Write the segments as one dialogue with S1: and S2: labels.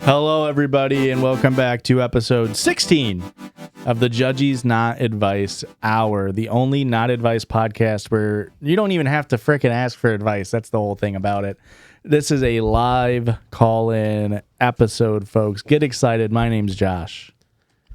S1: Hello, everybody, and welcome back to episode 16 of the Judgy's Not Advice Hour, the only not advice podcast where you don't even have to frickin' ask for advice. That's the whole thing about it. This is a live call-in episode, folks. Get excited. My name's Josh.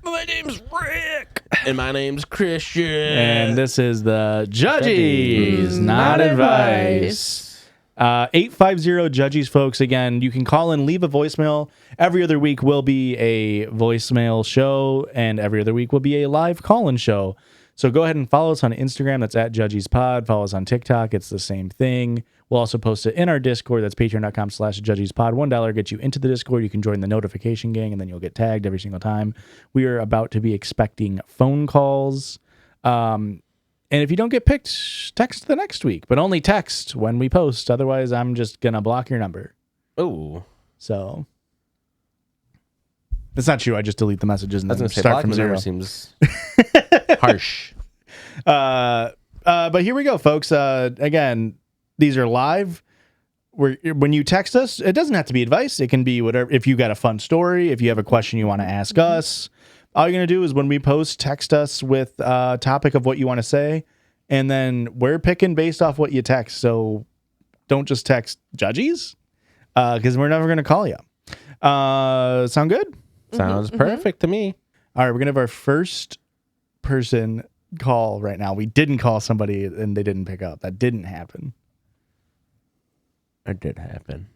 S2: My name's Rick. And my name's Christian.
S1: And this is the Judgy's Not Advice. 850 Judges, folks. Again, you can call in, leave a voicemail. Every other week will be a voicemail show, and every other week will be a live call-in show. So go ahead and follow us on Instagram. That's at JudgiesPod. Follow us on TikTok. It's the same thing. We'll also post it in our Discord. That's patreon.com/JudgiesPod. $1 gets you into the Discord. You can join the notification gang, and then you'll get tagged every single time. We are about to be expecting phone calls. And if you don't get picked, text the next week, but only text when we post. Otherwise, I'm just going to block your number.
S2: Oh.
S1: So it's not true. I just delete the messages and then
S2: Say,
S1: start from zero.
S2: Seems harsh.
S1: But here we go, folks. Again, these are live. When you text us, it doesn't have to be advice. It can be whatever. If you got a fun story, if you have a question you want to ask us, all you're going to do is when we post, text us with a topic of what you want to say, and then we're picking based off what you text. So don't just text Judgies, because we're never going to call you. Sound good?
S2: Sounds perfect to me.
S1: All right, we're going to have our first person call right now. We didn't call somebody and they didn't pick up. That didn't happen.
S2: It did happen.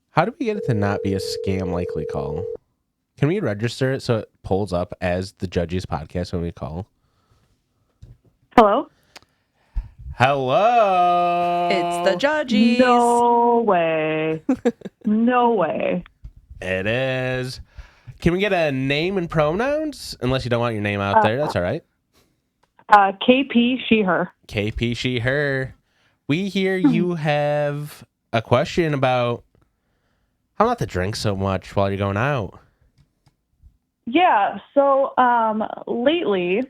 S2: How do we get it to not be a scam likely call? Can we register it so it pulls up as the Judges podcast when we call?
S3: Hello?
S2: Hello.
S4: It's the Judgies.
S3: No way. No way.
S2: It is. Can we get a name and pronouns? Unless you don't want your name out there. That's all right.
S3: KP, she, her.
S2: KP, she, her. We hear you have a question about how not to drink so much while you're going out.
S3: Yeah, so lately,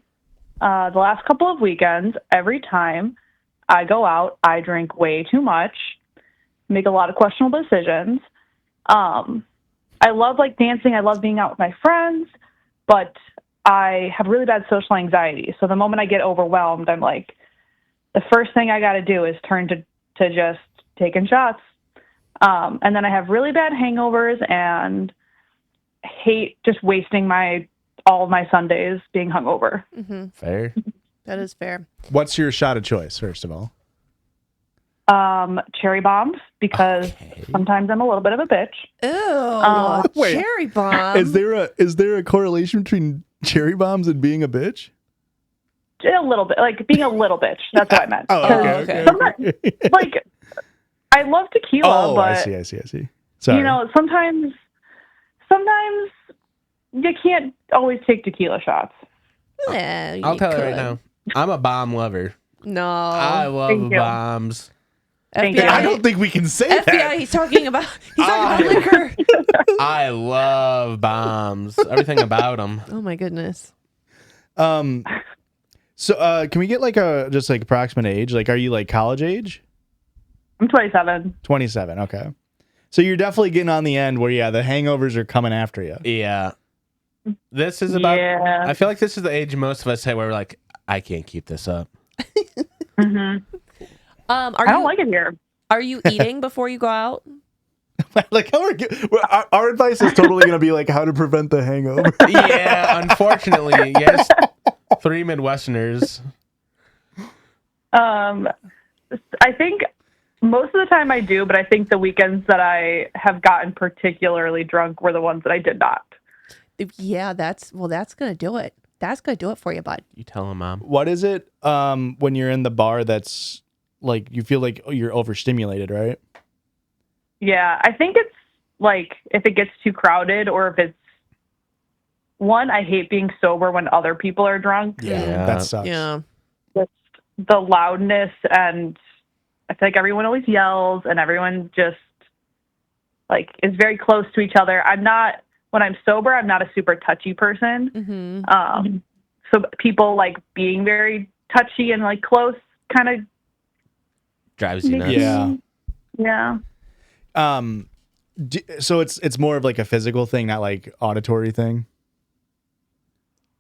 S3: the last couple of weekends, every time I go out, I drink way too much, make a lot of questionable decisions. I love dancing. I love being out with my friends, but I have really bad social anxiety. So the moment I get overwhelmed, I'm like, the first thing I got to do is turn to just taking shots. And then I have really bad hangovers and hate just wasting all of my Sundays being hungover.
S4: Mm-hmm.
S2: Fair.
S4: That is fair.
S1: What's your shot of choice, first of all?
S3: Cherry bombs, because sometimes I'm a little bit of a bitch.
S4: Ew.
S1: Wait.
S4: Cherry bomb.
S1: Is there a correlation between cherry bombs and being a bitch?
S3: A little bit, being a little bitch. That's what I meant.
S4: okay.
S3: Sometimes, I love tequila, but
S1: I see. Sorry.
S3: sometimes you can't always take tequila shots.
S4: Yeah,
S2: I'll tell
S4: could.
S2: you right now. I'm a bomb lover.
S4: No.
S2: I love
S3: Thank you.
S2: bombs.
S3: Thank
S4: FBI.
S3: you.
S1: I don't think we can say
S4: FBI,
S1: that.
S4: he's talking about liquor.
S2: I love bombs. Everything about them.
S4: Oh my goodness.
S1: So can we get just approximate age? Are you college age?
S3: I'm 27.
S1: 27. Okay. So you're definitely getting on the end where the hangovers are coming after you.
S2: Yeah. This is about.
S3: Yeah.
S2: I feel like this is the age most of us say where we're like, I can't keep this up.
S3: I don't like it here.
S4: Are you eating before you go out?
S1: Our advice is totally going to be how to prevent the hangover.
S2: Yeah, unfortunately, yes. 3 Midwesterners.
S3: I think most of the time I do, but I think the weekends that I have gotten particularly drunk were the ones that I did not.
S4: Yeah, that's going to do it. That's going to do it for you, bud.
S2: You tell him, Mom.
S1: What is it when you're in the bar that's you feel like you're overstimulated, right?
S3: Yeah, I think it's if it gets too crowded, or if it's I hate being sober when other people are drunk.
S1: Yeah. That sucks.
S4: Yeah.
S3: Just the loudness, and I feel like everyone always yells and everyone just is very close to each other. When I'm sober, I'm not a super touchy person.
S4: Mm-hmm.
S3: So people being very touchy and close kind of
S2: drives you nuts.
S1: Yeah.
S3: Yeah.
S1: So it's more of like a physical thing, not like auditory thing.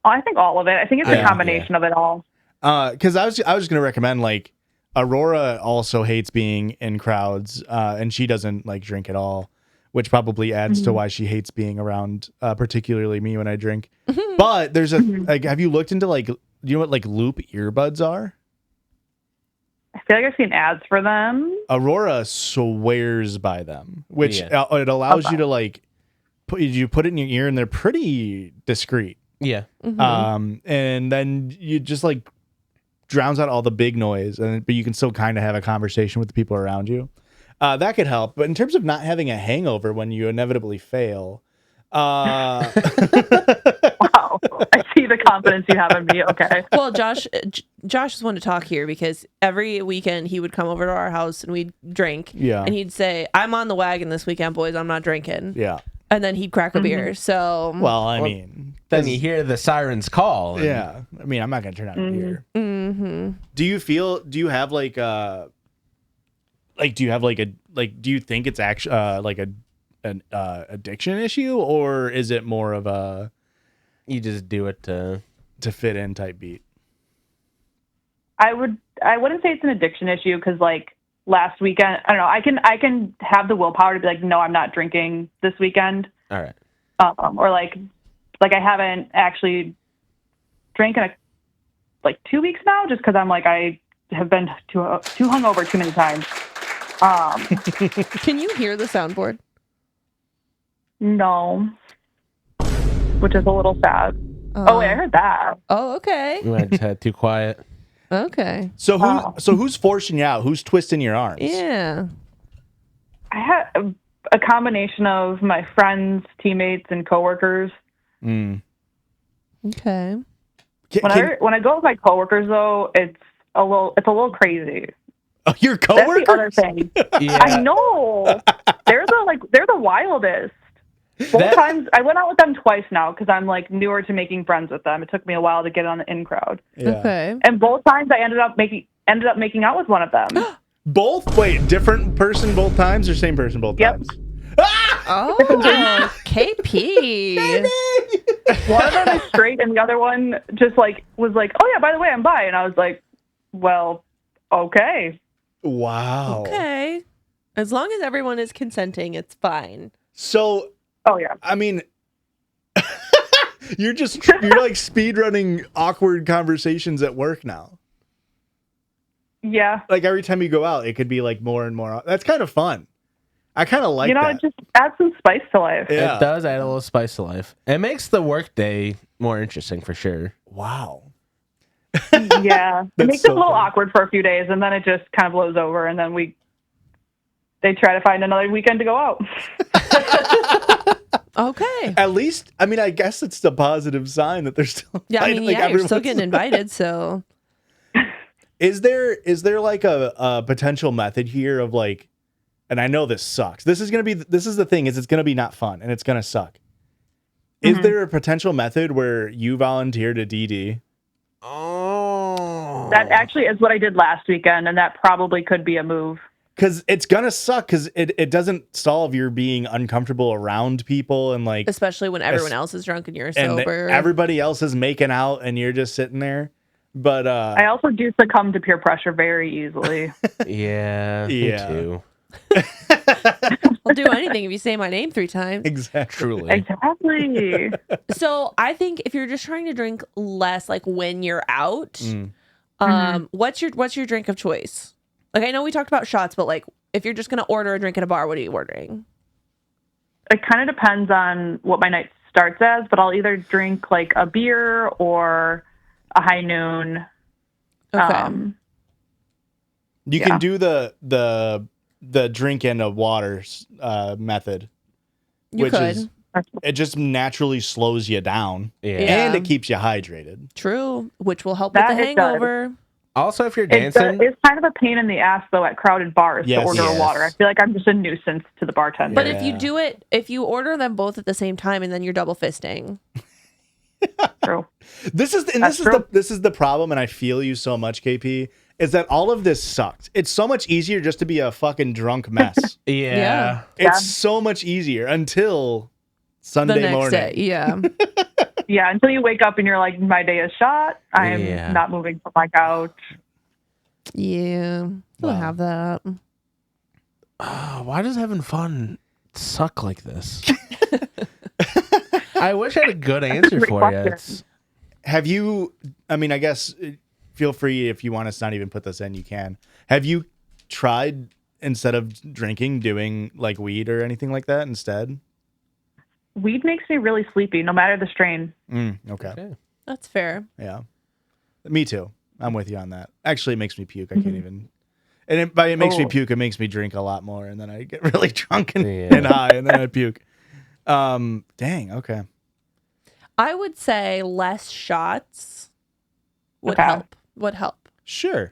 S3: I think all of it. I think it's a combination of it all.
S1: Because I was just gonna recommend, like, Aurora also hates being in crowds, and she doesn't like drink at all, which probably adds to why she hates being around, particularly me when I drink. But there's like, have you looked into like, do you know what like loop earbuds are?
S3: I feel like I've seen ads for them.
S1: Aurora swears by them, which
S2: Yeah.
S1: it allows you to like put it in your ear, and they're pretty discreet.
S2: Yeah.
S1: And then you just like drowns out all the big noise, but you can still kind of have a conversation with the people around you. That could help. But in terms of not having a hangover when you inevitably fail,
S3: Wow. I see the confidence you have in me. Okay.
S4: Well, Josh just wanted to talk here because every weekend he would come over to our house and we'd drink.
S1: Yeah.
S4: And he'd say, "I'm on the wagon this weekend, boys. I'm not drinking."
S1: yeah.
S4: And then he'd crack a beer. So,
S1: Well, I mean,
S2: Then you hear the sirens call. And
S1: yeah. I mean, I'm not gonna turn out a beer. Do you have like do you think it's actually like an addiction issue, or is it more of a
S2: you just do it to
S1: fit in type beat?
S3: I wouldn't say it's an addiction issue because like last weekend, I don't know. I can have the willpower to be like, no, I'm not drinking this weekend.
S2: all right.
S3: Or like I haven't actually drank in like 2 weeks now, just because I'm like I have been too hungover too many times.
S4: can you hear the soundboard?
S3: No, which is a little sad. Oh wait, I heard that.
S4: Oh, okay.
S2: You might have had too quiet.
S4: Okay.
S1: So who's forcing you out? Who's twisting your arms?
S4: Yeah.
S3: I had a combination of my friends, teammates, and coworkers.
S4: Okay.
S3: When I go with my coworkers, though, it's a little crazy.
S1: Oh, your
S3: That's the other
S1: coworkers?
S3: thing.
S2: Yeah.
S3: I know. They're the wildest. Both times I went out with them twice now because I'm like newer to making friends with them. It took me a while to get on the in crowd,
S1: Yeah.
S4: Okay.
S3: and both times I ended up making out with one of them.
S1: Both? Wait, different person both times or same person both
S3: Yep.
S1: times?
S4: Oh, KP.
S3: One of them is straight, and the other one just like was like, "Oh yeah, by the way, I'm bi," and I was like, "Well, okay."
S1: Wow.
S4: Okay. As long as everyone is consenting, it's fine.
S1: So,
S3: Oh yeah.
S1: I mean, you're like speed running awkward conversations at work now.
S3: Yeah.
S1: Like every time you go out, it could be like more and more. That's kind of fun. I kind of like
S3: You know,
S1: that.
S3: it just adds some spice to life.
S1: Yeah.
S2: It does add a little spice to life. It makes the work day more interesting for sure.
S1: Wow.
S3: Yeah. It
S1: That's
S3: makes
S1: so
S3: it a little
S1: funny.
S3: awkward for a few days, and then it just kind of blows over, and then they try to find another weekend to go out.
S4: Okay.
S1: At least, I mean, I guess it's the positive sign that they're still.
S4: Yeah, I mean,
S1: like,
S4: yeah, you're still
S1: everyone's-
S4: getting invited, so.
S1: Is there like a potential method here of like, and I know this sucks. This is the thing is it's gonna be not fun and it's gonna suck. Is there a potential method where you volunteer to DD?
S2: Oh.
S3: That actually is what I did last weekend, and that probably could be a move.
S1: Because it's gonna suck because it doesn't solve your being uncomfortable around people and like
S4: Especially when everyone else is drunk and you're
S1: and
S4: sober.
S1: everybody else is making out and you're just sitting there. But
S3: I also do succumb to peer pressure very easily.
S2: Yeah.
S1: Yeah.
S2: Me too.
S4: I'll do anything if you say my name 3 times.
S1: exactly.
S2: Truly.
S3: Exactly.
S4: So I think if you're just trying to drink less, like when you're out, what's your drink of choice? Like I know we talked about shots, but like if you're just gonna order a drink at a bar, what are you ordering?
S3: It kind of depends on what my night starts as, but I'll either drink like a beer or a high noon.
S4: Okay.
S1: You
S3: Yeah.
S1: can do the drink and a water method.
S4: You could.
S1: It just naturally slows you down.
S2: Yeah.
S4: Yeah.
S1: And it keeps you hydrated.
S4: True, which will help
S3: That
S4: with the
S3: it does.
S4: hangover.
S2: Also, if you're
S3: It's
S2: dancing,
S3: kind of a pain in the ass, though, at crowded bars
S1: Yes.
S3: to order
S2: Yes.
S3: a water. I feel like I'm just a nuisance to the bartender.
S4: But if you order them both at the same time and then you're double fisting.
S3: True.
S1: This is
S3: That's true.
S1: the problem, and I feel you so much, KP. is that all of this sucked. It's so much easier just to be a fucking drunk mess.
S2: Yeah.
S1: It's so much easier until Sunday
S4: The next
S1: morning.
S4: day. Yeah.
S3: Yeah, until you wake up and you're like, my day is shot. I'm
S2: Yeah.
S3: not moving from my couch.
S4: Yeah. We'll
S1: Wow.
S4: have that.
S2: Why does having fun suck like this? I wish I had a good answer
S3: great
S2: for you.
S3: question.
S2: It's,
S1: Have you, I mean, I guess, feel free if you want us to not even put this in, you can. Have you tried, instead of drinking, doing like weed or anything like that instead?
S3: Weed makes me really sleepy, no matter the strain.
S1: Okay.
S2: okay.
S4: That's fair.
S1: Yeah. Me too. I'm with you on that. Actually, it makes me puke. I can't even. And by it makes me
S3: Oh.
S1: puke, it makes me drink a lot more. And then I get really drunk and,
S2: Yeah.
S1: and high, and then I puke. Dang. Okay.
S4: I would say less shots would
S3: Okay.
S4: help. Would help.
S1: Sure.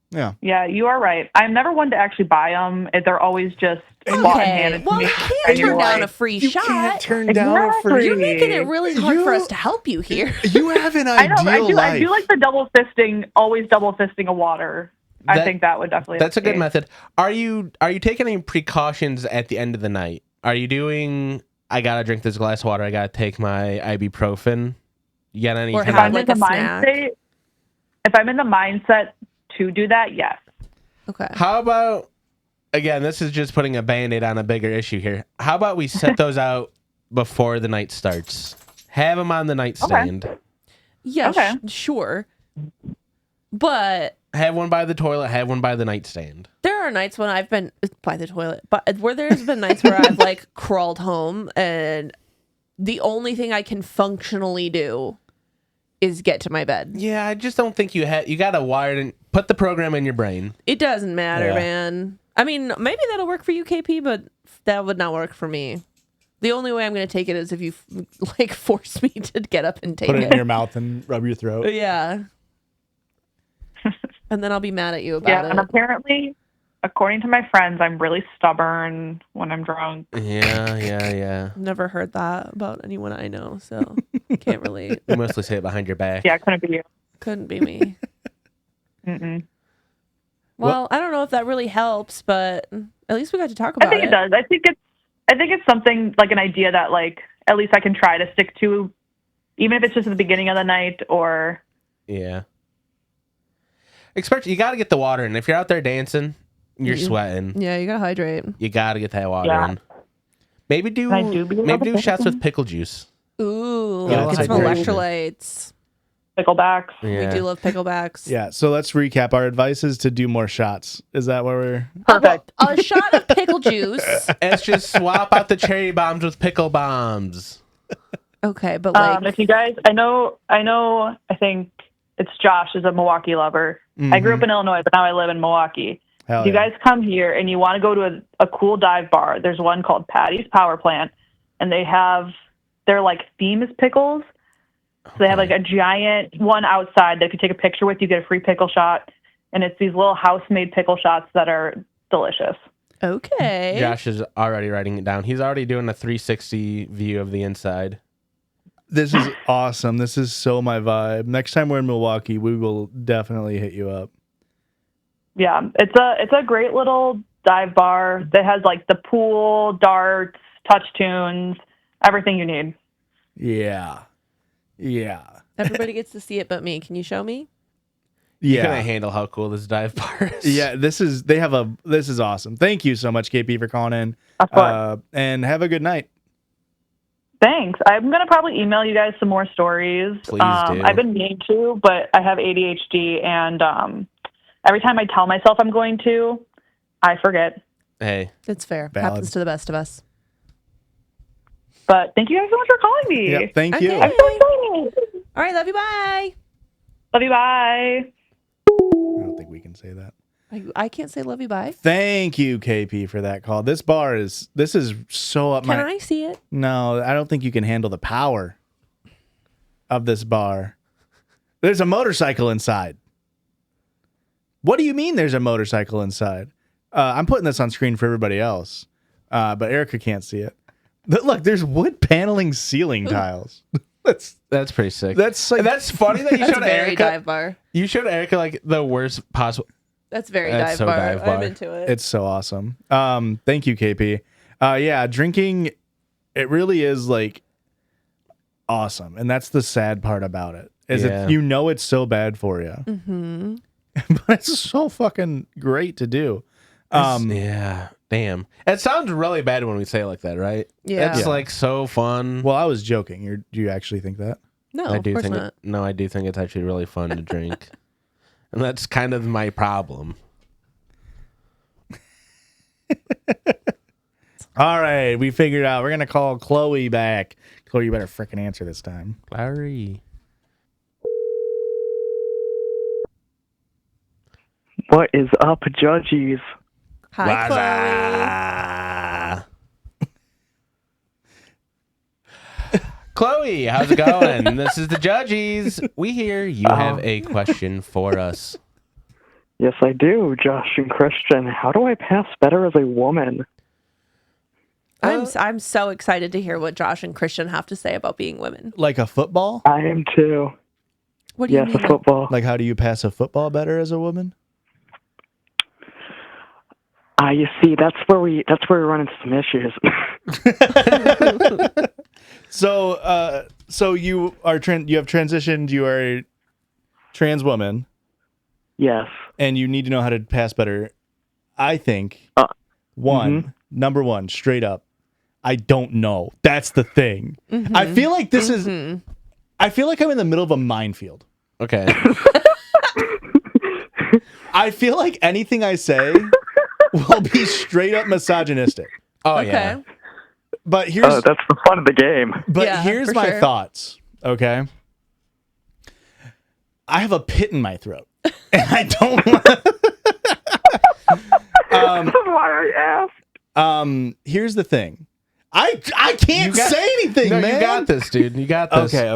S1: Yeah.
S3: Yeah, you are right. I'm never one to actually buy them. They're always just bought and handed to
S4: Well,
S3: me.
S4: you can't
S3: And
S4: turn
S3: you're
S4: down
S3: like,
S4: a free
S1: You
S4: shot.
S1: can't turn down a free.
S4: You're making it really hard for
S1: You-
S4: us to help you here.
S1: You have an
S3: I know.
S1: ideal
S3: I do
S1: life.
S3: like the double fisting. Always double fisting of water. I
S2: That-
S3: think that would definitely.
S2: That's a
S3: help
S2: good
S3: me.
S2: method. Are you taking any precautions at the end of the night? Are you doing, I gotta drink this glass of water, I gotta take my ibuprofen? You got any
S4: Or
S2: kind
S3: If
S4: have
S3: I'm
S2: of,
S4: like
S3: in the
S4: a
S3: mind
S4: snack?
S3: state, if I'm in the mindset to do that, yes.
S4: Okay.
S2: how about, again, this is just putting a Band-Aid on a bigger issue here. How about we set those out before the night starts? Have them on the nightstand.
S4: Yeah,
S3: Okay.
S4: sure. But
S2: Have one by the toilet, have one by the nightstand.
S4: there are nights when I've been by the toilet, but where there's been nights where I've like crawled home and the only thing I can functionally do is get to my bed.
S2: Yeah, I just don't think you gotta wire it and put the program in your brain.
S4: It doesn't matter,
S1: Yeah.
S4: man. I mean, maybe that'll work for you, KP, but that would not work for me. The only way I'm going to take it is if you like force me to get up and take
S1: Put it
S4: it.
S1: in your mouth and rub your throat.
S4: Yeah. And then I'll be mad at you
S3: Yeah,
S4: about
S3: and
S4: it.
S3: apparently, according to my friends, I'm really stubborn when I'm drunk.
S2: Yeah.
S4: I've never heard that about anyone I know, so can't relate.
S2: You mostly say it behind your back.
S3: Yeah, couldn't be you.
S4: Couldn't be me.
S3: Mm-mm.
S4: Well, I don't know if that really helps, but at least we got to talk
S3: I
S4: about
S3: think it does. I think it's something like an idea that like at least I can try to stick to, even if it's just at the beginning of the night or.
S2: Yeah. Especially, you got to get the water in. If you're out there dancing, you're
S4: Mhm.
S2: sweating.
S4: Yeah, you gotta hydrate.
S2: You got to get that water
S3: Yeah.
S2: in. Maybe do
S3: I do be a
S2: maybe
S3: little
S2: do shots
S3: bit-
S2: with pickle juice.
S4: Ooh,
S2: Yeah,
S4: get
S2: that's
S4: some
S2: hydration.
S4: electrolytes.
S3: Picklebacks.
S2: Yeah.
S4: We do love picklebacks.
S1: Yeah. So let's recap. Our advice is to do more shots. Is that what we're?
S3: Perfect.
S4: A shot of pickle juice.
S2: Let's just swap out the cherry bombs with pickle bombs.
S4: Okay, but like,
S3: If you guys, I think it's Josh is a Milwaukee lover. I grew up in Illinois, but now I live in Milwaukee.
S1: Hell
S3: If you
S1: yeah.
S3: guys come here and you want to go to a cool dive bar, there's one called Patty's Power Plant, and they're like famous pickles. So they have like a giant one outside that if you take a picture with, you get a free pickle shot. And it's these little house-made pickle shots that are delicious.
S4: okay.
S2: Josh is already writing it down. He's already doing a 360 view of the inside.
S1: This is awesome. This is so my vibe. Next time we're in Milwaukee, we will definitely hit you up.
S3: Yeah, it's a great little dive bar that has like the pool, darts, touch tunes, everything you need.
S1: Yeah. Yeah.
S4: Everybody gets to see it but me. Can you show me?
S2: You can't
S1: Yeah.
S2: handle how cool this dive bar is.
S1: Yeah. This is awesome. Thank you so much, KP, for calling in.
S3: Of course.
S1: And have a good night.
S3: Thanks. I'm gonna probably email you guys some more stories.
S2: Please do.
S3: I've been meaning to, but I have ADHD, and every time I tell myself I'm going to, I forget.
S2: Hey,
S4: It's fair.
S1: Valid.
S4: Happens to the best of us.
S3: But thank you guys so much for calling me.
S1: Yeah. Thank you.
S4: Okay.
S3: I'm so excited.
S4: All right, love you. Bye.
S3: Love you. Bye.
S1: I don't think we can say that.
S4: I can't say love you. Bye.
S1: Thank you, KP, for that call. This is so up
S4: Can
S1: my.
S4: I see it?
S1: No, I don't think you can handle the power of this bar. There's a motorcycle inside. What do you mean there's a motorcycle inside? I'm putting this on screen for everybody else, but Erica can't see it. Look, there's wood paneling ceiling tiles.
S2: That's pretty sick.
S1: That's like
S2: That's funny that you
S4: That's
S2: showed
S4: very
S2: Erica.
S4: dive bar.
S2: You showed Erica like the worst possible.
S4: That's very
S2: That's
S4: dive
S2: so
S4: bar.
S2: dive bar.
S4: I'm into it.
S1: it's so awesome. Thank you, KP. Yeah, drinking, it really is like awesome, and that's the sad part about it. Is
S2: Yeah.
S1: it's so bad for you,
S4: Mm-hmm.
S1: but it's so fucking great to do.
S2: Yeah, damn. It sounds really bad when we say it like that, right?
S4: Yeah.
S2: It's
S1: Yeah.
S2: like so fun.
S1: Well, I was joking. Do you actually think that?
S4: No,
S2: I
S4: of
S2: do
S4: course
S2: think
S4: not.
S2: no, I do think it's actually really fun to drink, and that's kind of my problem.
S1: All right, we figured out. We're gonna call Chloe back. Chloe, you better freaking answer this time.
S2: Larry.
S5: What is up, judges?
S4: Hi,
S2: Chloe, how's it going? This is the Judges. We hear you have a question for us.
S5: Yes, I do, Josh and Christian. How do I pass better as a woman?
S4: Chloe. I'm so excited to hear what Josh and Christian have to say about being women.
S1: Like a football?
S5: I am too.
S4: What do you
S5: Yes,
S4: mean?
S5: a football.
S1: Like how do you pass a football better as a woman?
S5: You see, that's where we run into some issues.
S1: So you are you have transitioned. You are a trans woman,
S5: Yes.
S1: and you need to know how to pass better. I think number one, straight up, I don't know. That's the thing. I feel like this is. I feel like I'm in the middle of a minefield.
S2: Okay.
S1: I feel like anything I say will be straight up misogynistic.
S2: Oh
S4: Okay.
S2: yeah.
S1: But here's
S5: That's the fun of the game.
S4: Yeah,
S1: here's
S4: for
S1: my
S4: sure.
S1: thoughts. Okay. I have a pit in my throat, and I don't want.
S5: That's why I asked.
S1: Here's the thing. I can't say anything,
S2: No,
S1: man.
S2: you got this, dude. You got this.
S1: Okay.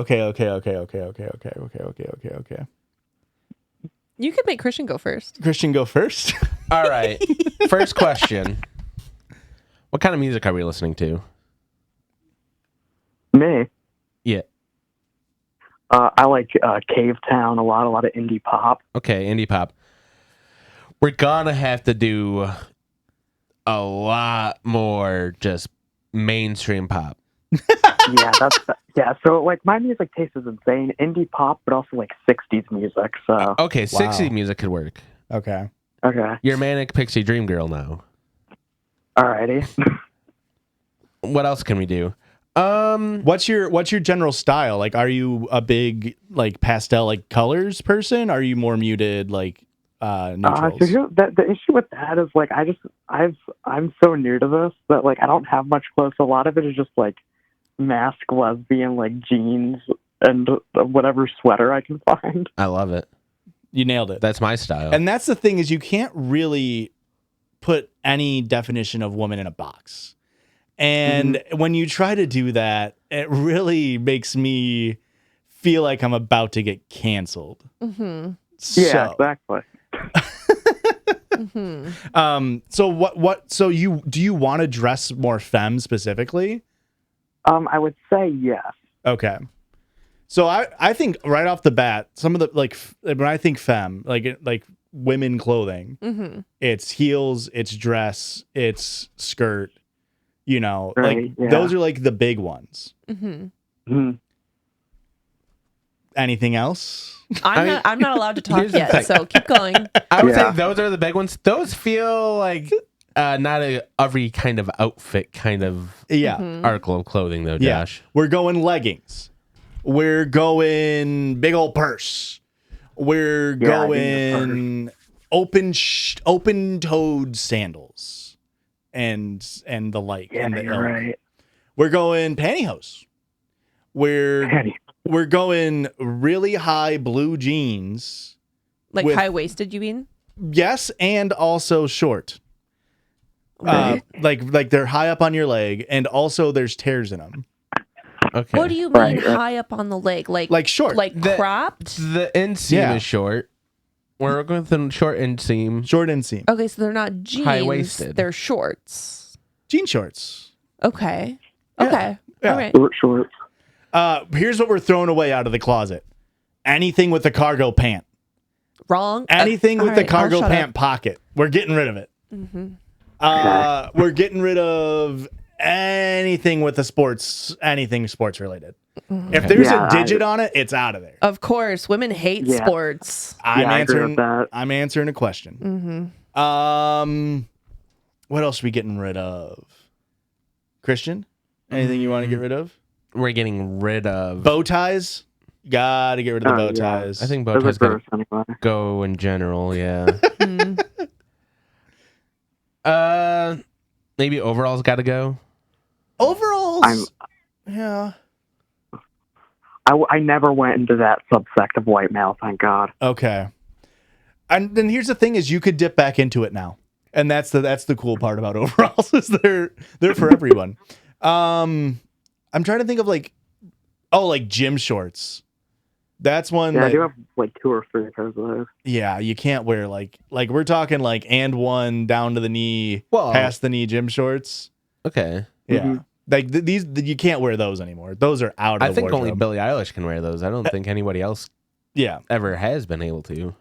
S4: You could make Christian go first.
S1: Christian, go first.
S2: All right. First question. What kind of music are we listening to?
S5: Me.
S2: Yeah.
S5: I like Cave Town a lot of indie pop.
S2: Okay, indie pop. We're gonna have to do a lot more just mainstream pop.
S5: Yeah, so like my music taste is insane. Indie pop, but also like 60s music, so
S2: Okay, 60
S1: Wow.
S2: music could work.
S1: Okay.
S5: okay.
S2: You're Manic Pixie Dream Girl now.
S5: Alrighty.
S2: What else can we do?
S1: What's your general style? Like, are you a big like pastel like colors person? Are you more muted like neutrals?
S5: So the issue with that is like I'm so new to this that like I don't have much clothes. A lot of it is just like mask lesbian like jeans and whatever sweater I can find.
S2: I love it.
S1: You nailed it.
S2: That's my style.
S1: And that's the thing is you can't really put any definition of woman in a box. And when you try to do that, it really makes me feel like I'm about to get canceled.
S4: Mm-hmm.
S5: Yeah,
S1: So,
S5: exactly.
S1: so do you want to dress more femme specifically?
S5: I would say yes.
S1: Okay. So I think right off the bat, some of the when I think femme, like women clothing, it's heels, it's dress, it's skirt,
S5: Right, yeah.
S1: those are like the big ones.
S5: Mhm.
S1: Anything else?
S4: I'm not allowed to talk
S2: Here's the
S4: yet,
S2: thing.
S4: so keep going.
S2: I would
S5: Yeah.
S2: say those are the big ones. Those feel like not every kind of outfit kind of
S1: Yeah.
S2: article of clothing though,
S1: Yeah.
S2: Josh.
S1: We're going leggings. We're going big old purse. We're
S5: Yeah, I think
S1: going open-toed sandals and the like.
S5: Yeah,
S1: and the
S5: you're
S1: ilk.
S5: right.
S1: We're going pantyhose. We're going really high blue jeans.
S4: Like
S1: With-
S4: high waisted, you mean?
S1: Yes, and also short. Like they're high up on your leg, and also there's tears in them.
S2: Okay.
S4: What do you mean
S5: Right, right.
S4: high up on the leg?
S1: Like short.
S4: Like
S2: The-
S4: cropped?
S2: The inseam
S1: Yeah.
S2: is short. We're going with the short inseam.
S1: Short inseam.
S4: Okay, so they're not jeans.
S2: High-waisted.
S4: They're shorts.
S1: Jean shorts.
S4: Okay.
S1: Yeah.
S4: Okay.
S1: Yeah.
S4: All right.
S5: Short.
S1: Here's what we're throwing away out of the closet. Anything with a cargo pant.
S4: Wrong.
S1: Anything with
S4: all
S1: the
S4: right, I'll
S1: cargo
S4: shut
S1: pant
S4: up.
S1: pocket. We're getting rid of it. We're getting rid of anything with anything sports related. If there's a digit on it, it's out of there.
S4: Of course, women hate sports.
S1: I'm
S5: I agree with that.
S1: I'm answering a question. What else are we getting rid of? Christian, anything you want to get rid of?
S2: We're getting rid of
S1: Bow ties. Gotta get rid of the bow ties.
S2: I think bow
S5: Those
S2: ties
S5: are
S2: gotta
S5: gross anyway.
S2: go in general. Yeah. Maybe overalls got to go.
S1: Overalls. Yeah.
S5: I never went into that subsect of white male, thank God.
S1: Okay. And then here's the thing: is you could dip back into it now, and that's the cool part about overalls is they're for everyone. I'm trying to think of like gym shorts. That's one.
S5: Yeah,
S1: that,
S5: I do have like 2 or 3 pairs of those.
S1: Yeah, you can't wear like we're talking like and one down to the knee, past the knee gym shorts.
S2: Okay.
S1: Yeah. Like these, you can't wear those anymore. Those are out of
S2: I
S1: the
S2: think
S1: wardrobe.
S2: only Billie Eilish can wear those. I don't think anybody else ever has been able to.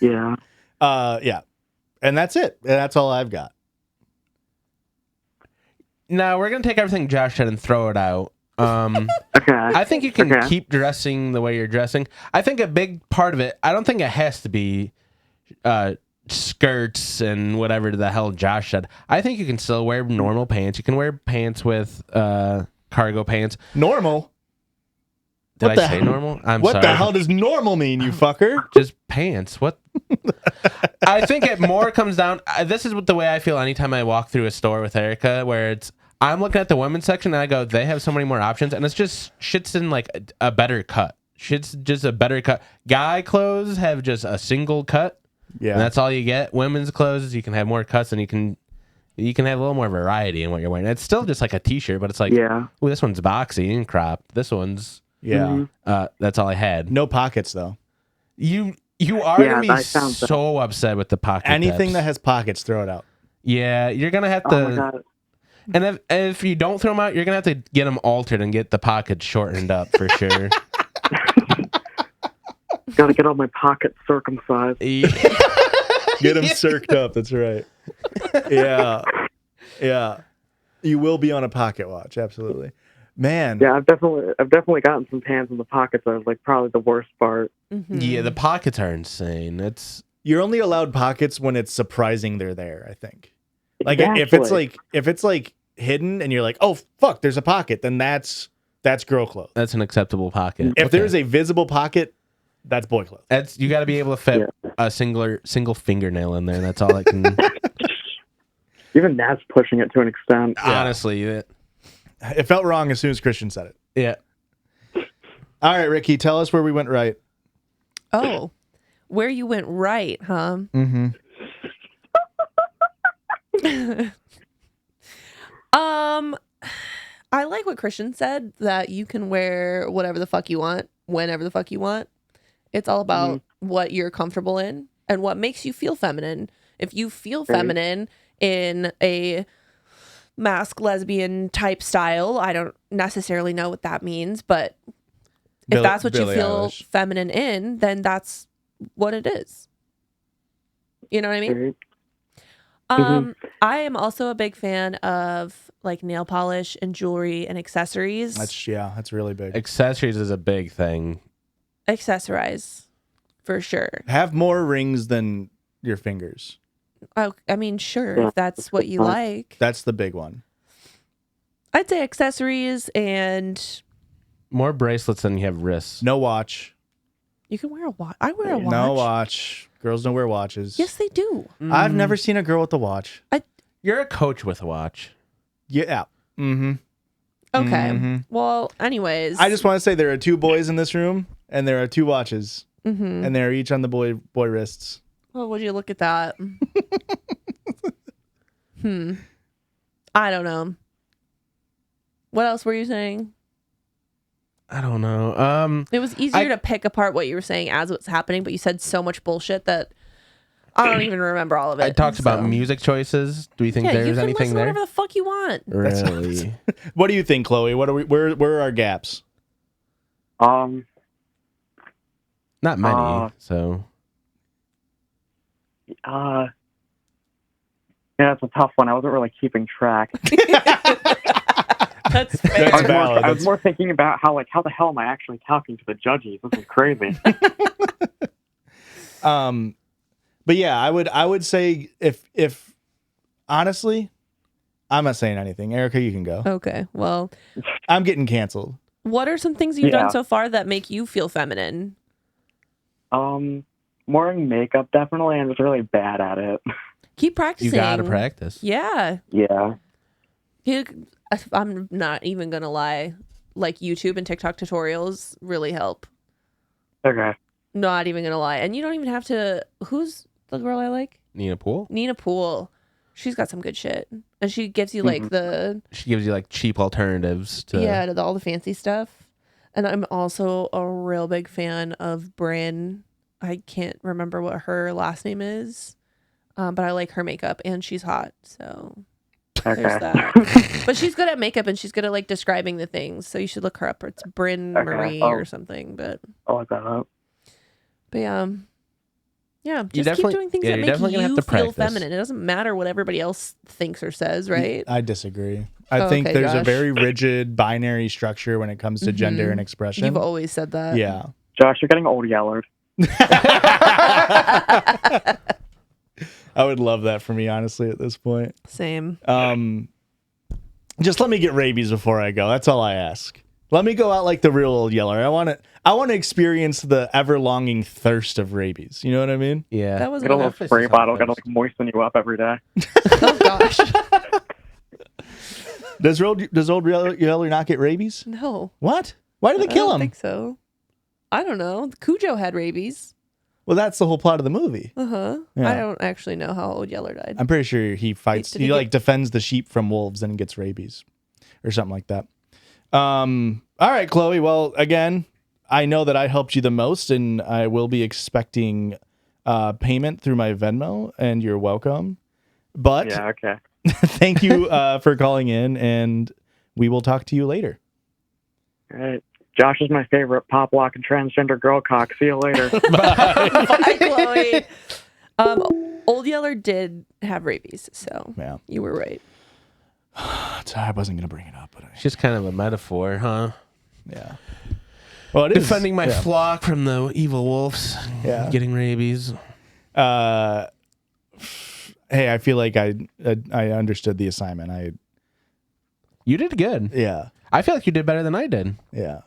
S5: Yeah.
S1: Yeah. And that's it. And that's all I've got.
S2: Now we're gonna take everything Josh said and throw it out.
S5: Okay.
S2: I think you can keep dressing the way you're dressing. I think a big part of it, I don't think it has to be skirts and whatever the hell Josh said. I think you can still wear normal pants. You can wear pants with cargo pants.
S1: Normal?
S2: Did
S1: What
S2: I say normal? I'm
S1: what
S2: sorry.
S1: the hell does normal mean, you fucker?
S2: Just pants. What? I think it more comes down. This is what the way I feel anytime I walk through a store with Erica, where I'm looking at the women's section and I go, they have so many more options, and it's just shit's in like a better cut. Shit's just a better cut. Guy clothes have just a single cut.
S1: Yeah.
S2: And that's all you get. Women's clothes, you can have more cuts and you can have a little more variety in what you're wearing. It's still just like a t-shirt, but it's like, oh, this one's boxy and cropped. This one's that's all I had.
S1: No pockets though.
S2: You are gonna be so upset with the pocket.
S1: Anything
S2: tips.
S1: that has pockets, throw it out.
S2: Yeah, you're gonna have
S5: Oh
S2: to.
S5: my God.
S2: And if you don't throw them out, you're gonna have to get them altered and get the pockets shortened up for sure.
S5: Gotta get all my pockets circumcised.
S1: Get them circed up. That's right. Yeah. Yeah. You will be on a pocket watch. Absolutely. Man.
S5: Yeah, I've definitely gotten some pants in the pockets. That was like probably the worst part.
S2: Yeah, the pockets are insane.
S1: You're only allowed pockets when it's surprising they're there, I think. Like
S5: Exactly.
S1: if it's like hidden and you're like, oh fuck, there's a pocket, then that's girl clothes.
S2: That's an acceptable pocket.
S1: If there's a visible pocket, that's boy clothes.
S2: You got to be able to fit a single fingernail in there. That's all it can.
S5: Even that's pushing it to an extent.
S2: Honestly,
S1: It felt wrong as soon as Christian said it.
S2: yeah.
S1: All right, Ricky, tell us where we went right.
S4: Oh, where you went right, huh?
S1: Mm-hmm.
S4: I like what Christian said, that you can wear whatever the fuck you want, whenever the fuck you want. It's all about what you're comfortable in and what makes you feel feminine. If you feel feminine in a mask lesbian type style, I don't necessarily know what that means, but if that's what you feel feminine in, then that's what it is. You know what I mean? I am also a big fan of like nail polish and jewelry and accessories.
S1: That's really big.
S2: Accessories is a big thing.
S4: Accessorize, for sure.
S1: Have more rings than your fingers.
S4: Oh, I mean, sure, if that's what you like.
S1: That's the big one.
S4: I'd say accessories, and
S2: More bracelets than you have wrists.
S1: No watch.
S4: you can wear a watch. I wear a watch.
S1: No watch. Girls don't wear watches.
S4: Yes, they do.
S1: I've never seen a girl with a watch.
S2: You're a coach with a watch.
S1: Yeah. Mm-hmm.
S4: Okay. Well, anyways.
S1: I just want to say there are 2 boys in this room, and there are 2 watches, and they're each on the boy wrists.
S4: Well, would you look at that? I don't know. What else were you saying?
S2: I don't know.
S4: It was easier to pick apart what you were saying as it's happening, but you said so much bullshit that I don't even remember all of it.
S2: I talked about music choices. Do you think
S4: you
S2: there's
S4: can
S2: anything
S4: listen
S2: there?
S4: whatever the fuck you want.
S2: Really?
S1: What do you think, Chloe? Where are our gaps?
S2: Not many, so.
S5: Yeah, it's a tough one. I wasn't really keeping track.
S4: That's fair.
S1: That's valid.
S5: I was more thinking about how the hell am I actually talking to the judges? This is crazy.
S1: But yeah, I would say if honestly, I'm not saying anything. Erica, you can go.
S4: Okay. Well,
S1: I'm getting canceled.
S4: what are some things you've
S5: Yeah.
S4: done so far that make you feel feminine?
S5: Wearing makeup, definitely. I'm just really bad at it.
S4: Keep practicing.
S2: You gotta practice.
S4: Yeah.
S5: Yeah.
S4: I'm not even gonna lie. Like YouTube and TikTok tutorials really help.
S5: Okay.
S4: Not even gonna lie. And you don't even have to. Who's the girl I like?
S2: Nina Pool?
S4: Nina Pool. She's got some good shit, and she gives you like the
S2: She gives you like cheap alternatives to.
S4: to all the fancy stuff. And I'm also a real big fan of Bryn. I can't remember what her last name is, but I like her makeup, and she's hot. So
S5: Okay.
S4: there's that. But she's good at makeup, and she's good at like describing the things. So you should look her up. It's Bryn
S5: Okay.
S4: Marie
S5: Oh.
S4: or something. But
S5: I'll look that up.
S4: yeah,
S2: You
S4: just keep
S2: definitely-
S4: doing things
S2: yeah,
S4: that
S2: you're
S4: make
S2: definitely gonna have
S4: you
S2: to
S4: feel
S2: practice.
S4: feminine. It doesn't matter what everybody else thinks or says, right?
S1: I disagree. I
S4: Oh,
S1: think
S4: okay,
S1: there's a
S4: Josh.
S1: very rigid binary structure when it comes to gender
S4: Mhm.
S1: and expression.
S4: You've always said that.
S1: Yeah.
S5: Josh, you're getting old yeller.
S1: I would love that for me, honestly, at this point.
S4: Same.
S1: Just let me get rabies before I go. That's all I ask. Let me go out like the real old yeller. I want to experience the ever longing thirst of rabies. You know what I mean?
S2: Yeah.
S4: That was
S5: Get a little
S2: Office
S5: spray
S2: is
S5: bottle,
S2: office.
S5: gotta like moisten you up every day.
S4: Oh gosh.
S1: Does old yeller not get rabies?
S4: No.
S1: What? Why did they
S4: I
S1: kill
S4: don't
S1: him?
S4: think so. I don't know. Cujo had rabies.
S1: Well, that's the whole plot of the movie.
S4: Uh-huh.
S1: Yeah.
S4: I don't actually know how old Yeller died.
S1: I'm pretty sure he fights.
S4: Did
S1: He
S4: he
S1: like
S4: get-
S1: defends the sheep from wolves and gets rabies, or something like that. All right, Chloe. Well, again, I know that I helped you the most, and I will be expecting payment through my Venmo, and you're welcome. But
S5: Yeah, okay.
S1: thank you for calling in, and we will talk to you later.
S5: All right. Josh is my favorite pop lock and transgender girl cock. See you later.
S4: Bye, Chloe. Old Yeller did have rabies, so
S1: Yeah,
S4: you were right.
S1: I wasn't gonna bring it up, but
S2: It's just kind of a metaphor, huh?
S1: yeah. Well, it is
S2: Defending my
S1: yeah.
S2: flock from the evil wolves.
S1: Yeah.
S2: Getting rabies.
S1: Hey, I feel like I understood the assignment.
S2: You did good.
S1: Yeah.
S2: I feel like you did better than I did.
S1: Yeah.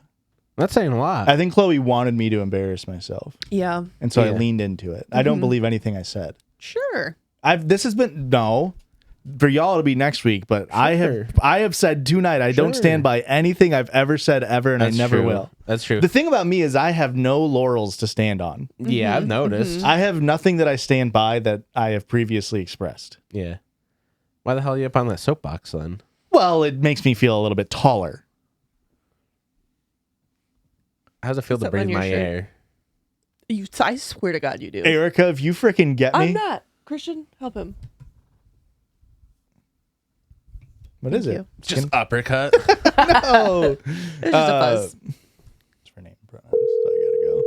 S2: That's saying a lot.
S1: I think Chloe wanted me to embarrass myself,
S4: Yeah.
S1: and so I
S2: Yeah.
S1: leaned into it. I don't believe anything I said.
S4: Sure.
S1: This has been for y'all it'll be next week, but
S2: Sure.
S1: I have said tonight I don't
S2: Sure.
S1: stand by anything I've ever said ever, and
S2: That's
S1: I never
S2: true.
S1: will.
S2: That's true.
S1: The thing about me is I have no laurels to stand on.
S2: Yeah, I've noticed.
S1: I have nothing that I stand by that I have previously expressed.
S2: Yeah. Why the hell are you up on that soapbox then?
S1: Well, it makes me feel a little bit taller.
S2: How's it feel to
S4: Something on
S2: breathe
S4: your
S2: my
S4: shirt.
S2: air?
S4: I swear to God you do.
S1: Erica, if you freaking get me,
S4: I'm not. Christian, help him.
S1: what is
S4: Thank
S1: it?
S4: you.
S2: Just uppercut.
S1: No.
S4: It's just a fuzz.
S1: It's for name and pronouns, so I gotta go.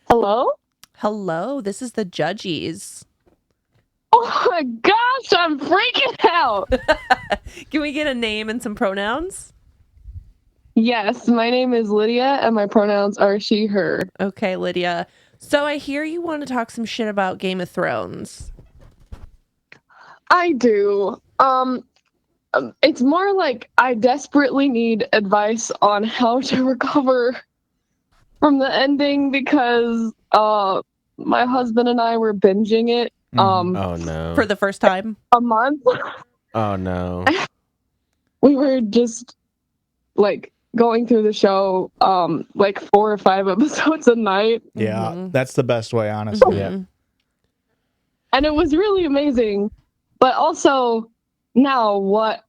S6: Hello?
S4: Hello, this is the Judgies.
S6: Oh my gosh, I'm freaking out.
S4: Can we get a name and some pronouns?
S6: Yes, my name is Lydia and my pronouns are she, her.
S4: Okay, Lydia. So I hear you want to talk some shit about Game of Thrones.
S6: I do. It's more like I desperately need advice on how to recover from the ending because my husband and I were binging it
S2: Oh no.
S4: For the first time.
S6: a month.
S2: Oh no.
S6: We were just like going through the show like 4 or 5 episodes a night.
S1: Yeah,
S4: Mhm.
S1: that's the best way, honestly.
S4: Mhm.
S6: And it was really amazing. But also, now what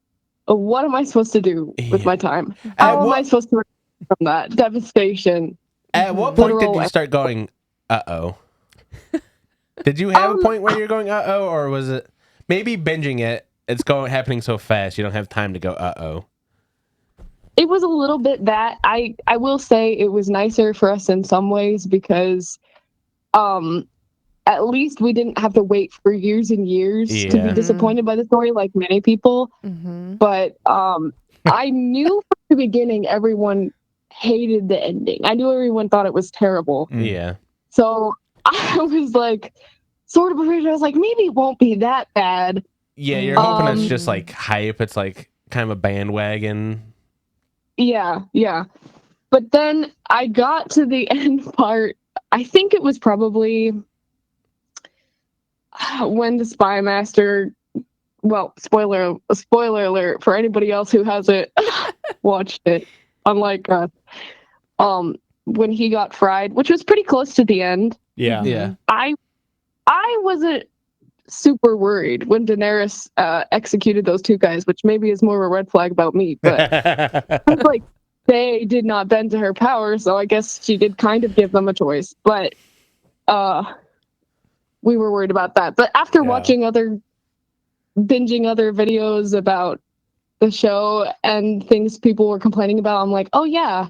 S6: am I supposed to do with
S2: Yeah.
S6: my time?
S2: At
S6: How am
S2: what-
S6: I supposed to recover from that devastation?
S2: At what point did
S6: Literal-
S2: you start going, uh-oh? Did you have a point where you're going, uh-oh, or was it maybe binging it? It's happening so fast you don't have time to go, uh-oh.
S6: it was a little bit that I will say it was nicer for us in some ways because at least we didn't have to wait for years and years to
S2: Yeah.
S6: be disappointed by the story like many people. But I knew from the beginning everyone hated the ending. I knew everyone thought it was terrible.
S2: Yeah.
S6: So I was like sort of afraid. I was like, maybe it won't be that bad.
S2: Yeah, you're hoping it's just like hype. It's like kind of a bandwagon.
S6: Yeah. But then I got to the end part. I think it was probably when the Spy Master, well, spoiler alert for anybody else who hasn't watched it, unlike us, when he got fried, which was pretty close to the end.
S2: Yeah.
S6: I wasn't super worried when Daenerys executed those two guys, which maybe is more of a red flag about me, but I was like, they did not bend to her power, so I guess she did kind of give them a choice. But we were worried about that. But after binging other videos about the show and things people were complaining about, I'm like, oh yeah,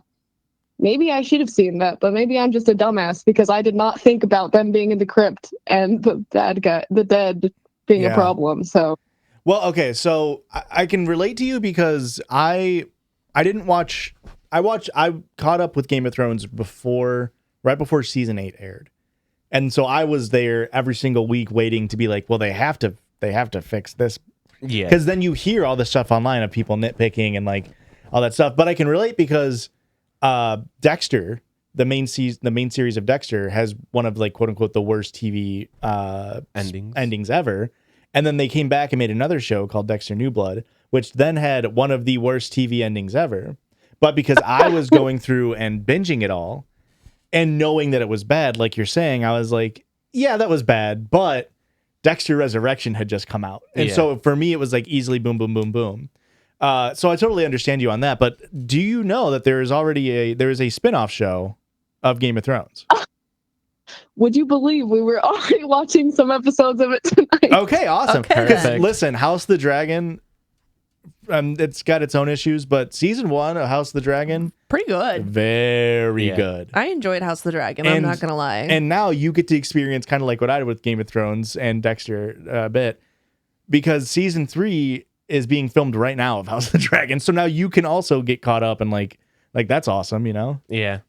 S6: maybe I should have seen that, but maybe I'm just a dumbass because I did not think about them being in the crypt and the dead being a problem. So,
S1: well, okay, so I can relate to you because I caught up with Game of Thrones right before season 8 aired. And so I was there every single week waiting to be like, well, they have to fix this.
S2: Yeah.
S1: Because then you hear all the stuff online of people nitpicking and like all that stuff. But I can relate because Dexter, the main series of Dexter, has one of like quote unquote the worst TV endings ever. And then they came back and made another show called Dexter New Blood, which then had one of the worst TV endings ever. But because I was going through and binging it all and knowing that it was bad, like you're saying, I was like, yeah, that was bad. But Dexter Resurrection had just come out. And so for me, it was like easily boom, boom, boom, boom. So I totally understand you on that. But do you know that there is a spin-off show of Game of Thrones?
S6: Would you believe we were already watching some episodes of it tonight?
S1: Okay, awesome.
S4: Okay.
S1: Because listen, House of the Dragon, it's got its own issues, but season 1 of House of the Dragon,
S4: Pretty good.
S1: very good.
S4: I enjoyed House of the Dragon. I'm not gonna lie.
S1: And now you get to experience kind of like what I did with Game of Thrones and Dexter a bit, because season 3 is being filmed right now of House of the Dragon. So now you can also get caught up and like that's awesome, you know?
S2: Yeah.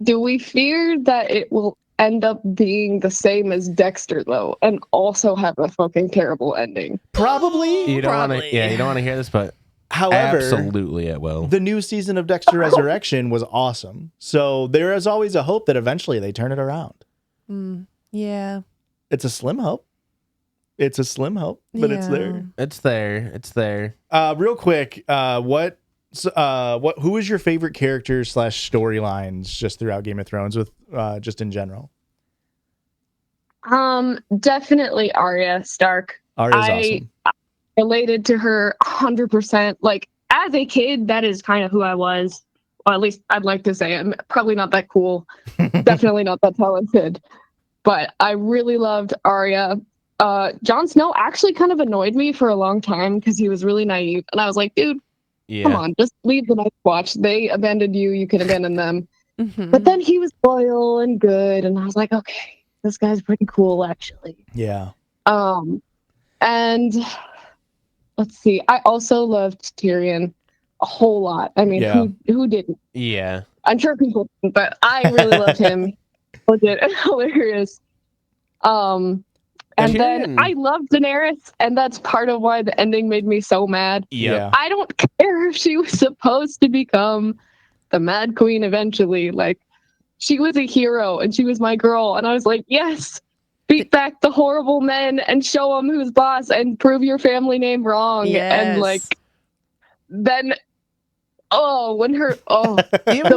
S6: Do we fear that it will end up being the same as Dexter though, and also have a fucking terrible ending?
S1: Probably.
S2: You don't want to. Yeah, you don't want to hear this, but
S1: However,
S2: absolutely it will.
S1: the new season of Dexter Resurrection was awesome. So there is always a hope that eventually they turn it around.
S4: Yeah.
S1: It's a slim hope. It's a slim hope, but it's there.
S2: It's there. It's there.
S1: Real quick, who is your favorite character / storylines just throughout Game of Thrones with just in general?
S6: Definitely Arya Stark.
S1: Arya's awesome.
S6: Related to her 100%. Like, as a kid, that is kind of who I was. Well, at least I'd like to say I'm probably not that cool. Definitely not that talented. But I really loved Arya. Jon Snow actually kind of annoyed me for a long time because he was really naive. And I was like, dude, come on, just leave the Night's Watch. They abandoned you. You can abandon them. But then he was loyal and good. And I was like, okay, this guy's pretty cool, actually.
S1: Yeah.
S6: And let's see. I also loved Tyrion a whole lot. I mean, who didn't?
S2: Yeah.
S6: I'm sure people didn't, but I really loved him. Legit hilarious. And then I love Daenerys, and that's part of why the ending made me so mad.
S2: Yeah.
S6: I don't care if she was supposed to become the Mad Queen eventually. Like, she was a hero, and she was my girl, and I was like, yes, beat back the horrible men and show them who's boss and prove your family name wrong.
S4: Yes.
S6: And like, then, the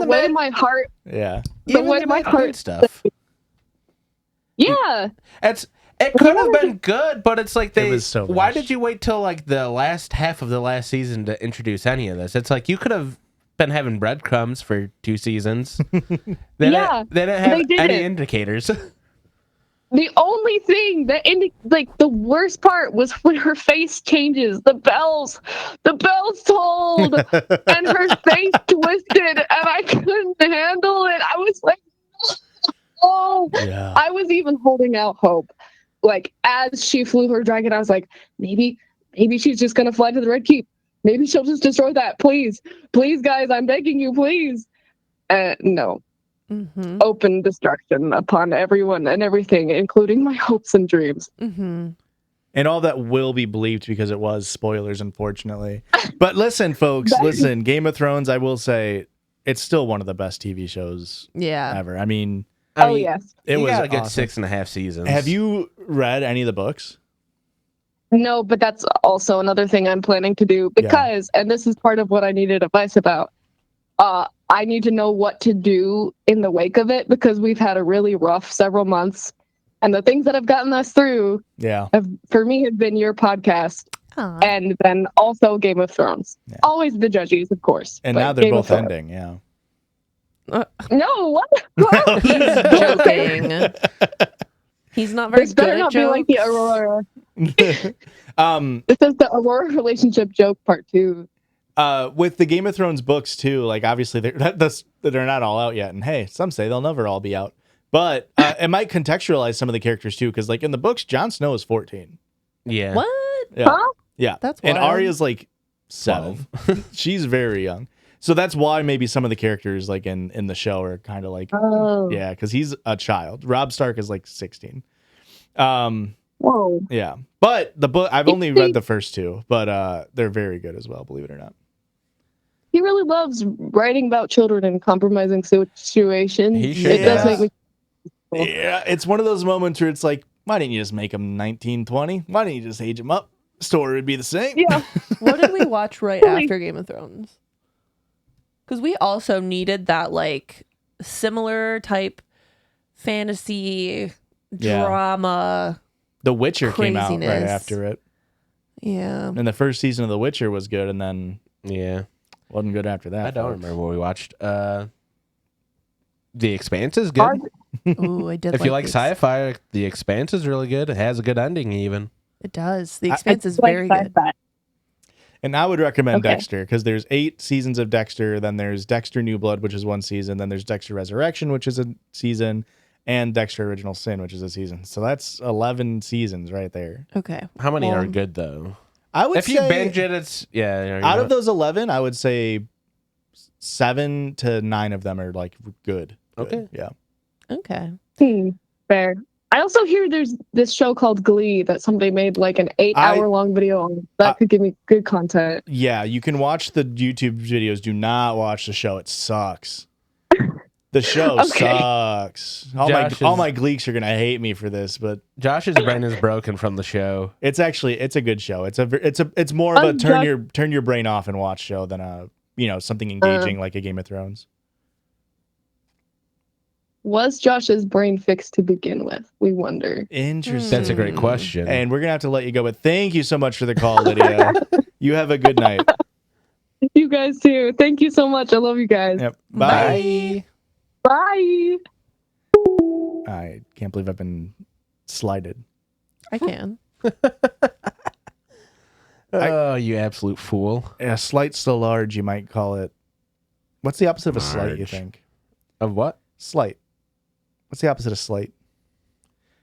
S6: way my heart, the way my heart
S2: stuff.
S6: Yeah.
S2: It could have been good, but it's like
S1: It was so
S2: why
S1: rushed.
S2: did you wait till like the last half of the last season to introduce any of this? It's like you could have been having breadcrumbs for 2 seasons. They didn't have any indicators.
S6: the only thing that like the worst part was when her face changes. The bells tolled, and her face twisted, and I couldn't handle it. I was like, oh,
S1: Yeah.
S6: I was even holding out hope. Like as she flew her dragon, I was like, maybe she's just gonna fly to the Red Keep. Maybe she'll just destroy that. Please, guys, I'm begging you, please. No.
S4: Mm-hmm.
S6: Open destruction upon everyone and everything, including my hopes and dreams.
S4: Mm-hmm.
S1: And all that will be bleeped because it was spoilers, unfortunately. But listen, folks, Game of Thrones, I will say, it's still one of the best TV shows
S4: Yeah.
S1: ever. I mean,
S6: Yes.
S1: it was
S2: got a good
S1: awesome.
S2: 6.5 seasons.
S1: Have you read any of the books?
S6: No, but that's also another thing I'm planning to do because, and this is part of what I needed advice about. I need to know what to do in the wake of it because we've had a really rough several months, and the things that have gotten us through, for me, have been your podcast, and then also Game of Thrones. Yeah. Always the Judges, of course.
S1: And now they're both ending. Yeah.
S6: No, what?
S4: He's joking. He's not very
S6: this
S4: good
S6: better
S4: at
S6: not
S4: jokes.
S6: be like the Aurora. This is the Aurora relationship joke part 2.
S1: With the Game of Thrones books too, like obviously they're not all out yet, and hey, some say they'll never all be out. But it might contextualize some of the characters too, because like in the books, Jon Snow is 14.
S2: Yeah.
S4: What?
S1: Yeah,
S6: huh?
S1: yeah.
S4: That's
S1: and
S4: wild.
S1: Arya's like 7. She's very young, so that's why maybe some of the characters like in the show are kind of like yeah, because he's a child. Robb Stark is like 16.
S6: Whoa.
S1: Yeah, but the book I've only read the first 2, but they're very good as well. Believe it or not.
S6: He really loves writing about children in compromising situations.
S2: He sure
S6: It does
S2: does.
S6: make me.
S1: Yeah, it's one of those moments where it's like, why didn't you just make him 19, 20? Why didn't you just age him up? Story would be the same.
S6: Yeah.
S4: What did we watch right after Game of Thrones? Because we also needed that like similar type fantasy drama.
S1: The Witcher came out right
S4: Craziness.
S1: after it.
S4: Yeah.
S1: And the first season of The Witcher was good, and then
S2: Yeah.
S1: wasn't good after that.
S2: I don't
S1: folks.
S2: remember what we watched. The Expanse is good.
S4: Ooh, I did.
S2: If you like
S4: this.
S2: sci-fi, The Expanse is really good. It has a good ending even.
S4: It does. The Expanse is very good.
S1: And I would recommend
S6: Okay.
S1: Dexter, because there's 8 seasons of Dexter, then there's Dexter New Blood, which is 1 season, then there's Dexter Resurrection, which is a season, and Dexter Original Sin, which is a season. So that's 11 seasons right there.
S4: Okay.
S2: How many
S4: Well,
S2: are good though?
S1: I would
S2: If you
S1: say
S2: binge it, it's
S1: out of those 11, I would say 7 to 9 of them are like good.
S2: Okay.
S1: Yeah.
S4: Okay.
S6: Fair. I also hear there's this show called Glee that somebody made like an 8-hour-long video on. That could give me good content.
S1: Yeah, you can watch the YouTube videos. Do not watch the show. It sucks. The show sucks. All my Gleeks are gonna hate me for this, but
S2: Josh's brain is broken from the show.
S1: it's a good show. It's more of a turn your brain off and watch show than something engaging like a Game of Thrones.
S6: Was Josh's brain fixed to begin with? We wonder.
S1: Interesting.
S2: That's a great question.
S1: And we're gonna have to let you go, but thank you so much for the call, Lydia. You have a good night.
S6: You guys too. Thank you so much. I love you guys.
S1: Yep. Bye.
S6: Bye.
S1: I can't believe I've been slighted.
S4: I can.
S2: Oh, you absolute fool.
S1: A slight so large, you might call it. What's the opposite of a slight, you
S2: Large.
S1: think?
S2: Of what?
S1: Slight. What's the opposite of slight?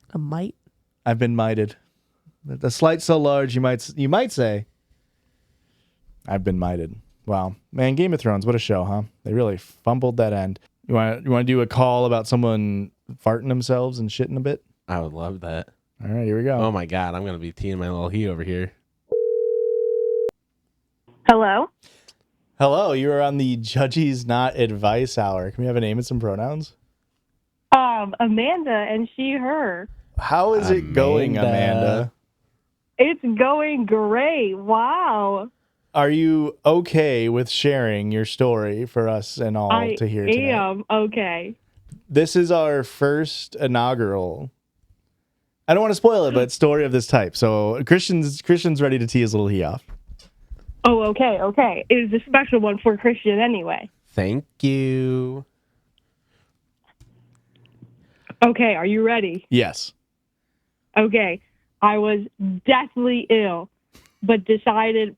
S4: A mite.
S1: I've been mited. The slight so large, you might say. I've been mited. Wow, man, Game of Thrones, what a show, huh? They really fumbled that end. You want to do a call about someone farting themselves and shitting a bit?
S2: I would love that.
S1: All right, here we go.
S2: Oh my god, I'm gonna be teeing my little he over here.
S3: Hello?
S1: Hello, you are on the Judges Not Advice Hour. Can we have a name and some pronouns?
S3: Amanda and she, her.
S1: How is it going, Amanda?
S3: It's going great. Wow.
S1: Are you okay with sharing your story for us and all to hear tonight?
S3: I am okay.
S1: This is our first inaugural. I don't want to spoil it, but story of this type. So Christian's ready to tee his little he off.
S3: Oh, okay. It was a special one for Christian anyway.
S2: Thank you.
S3: Okay, are you ready?
S1: Yes.
S7: Okay, I was deathly ill, but decided,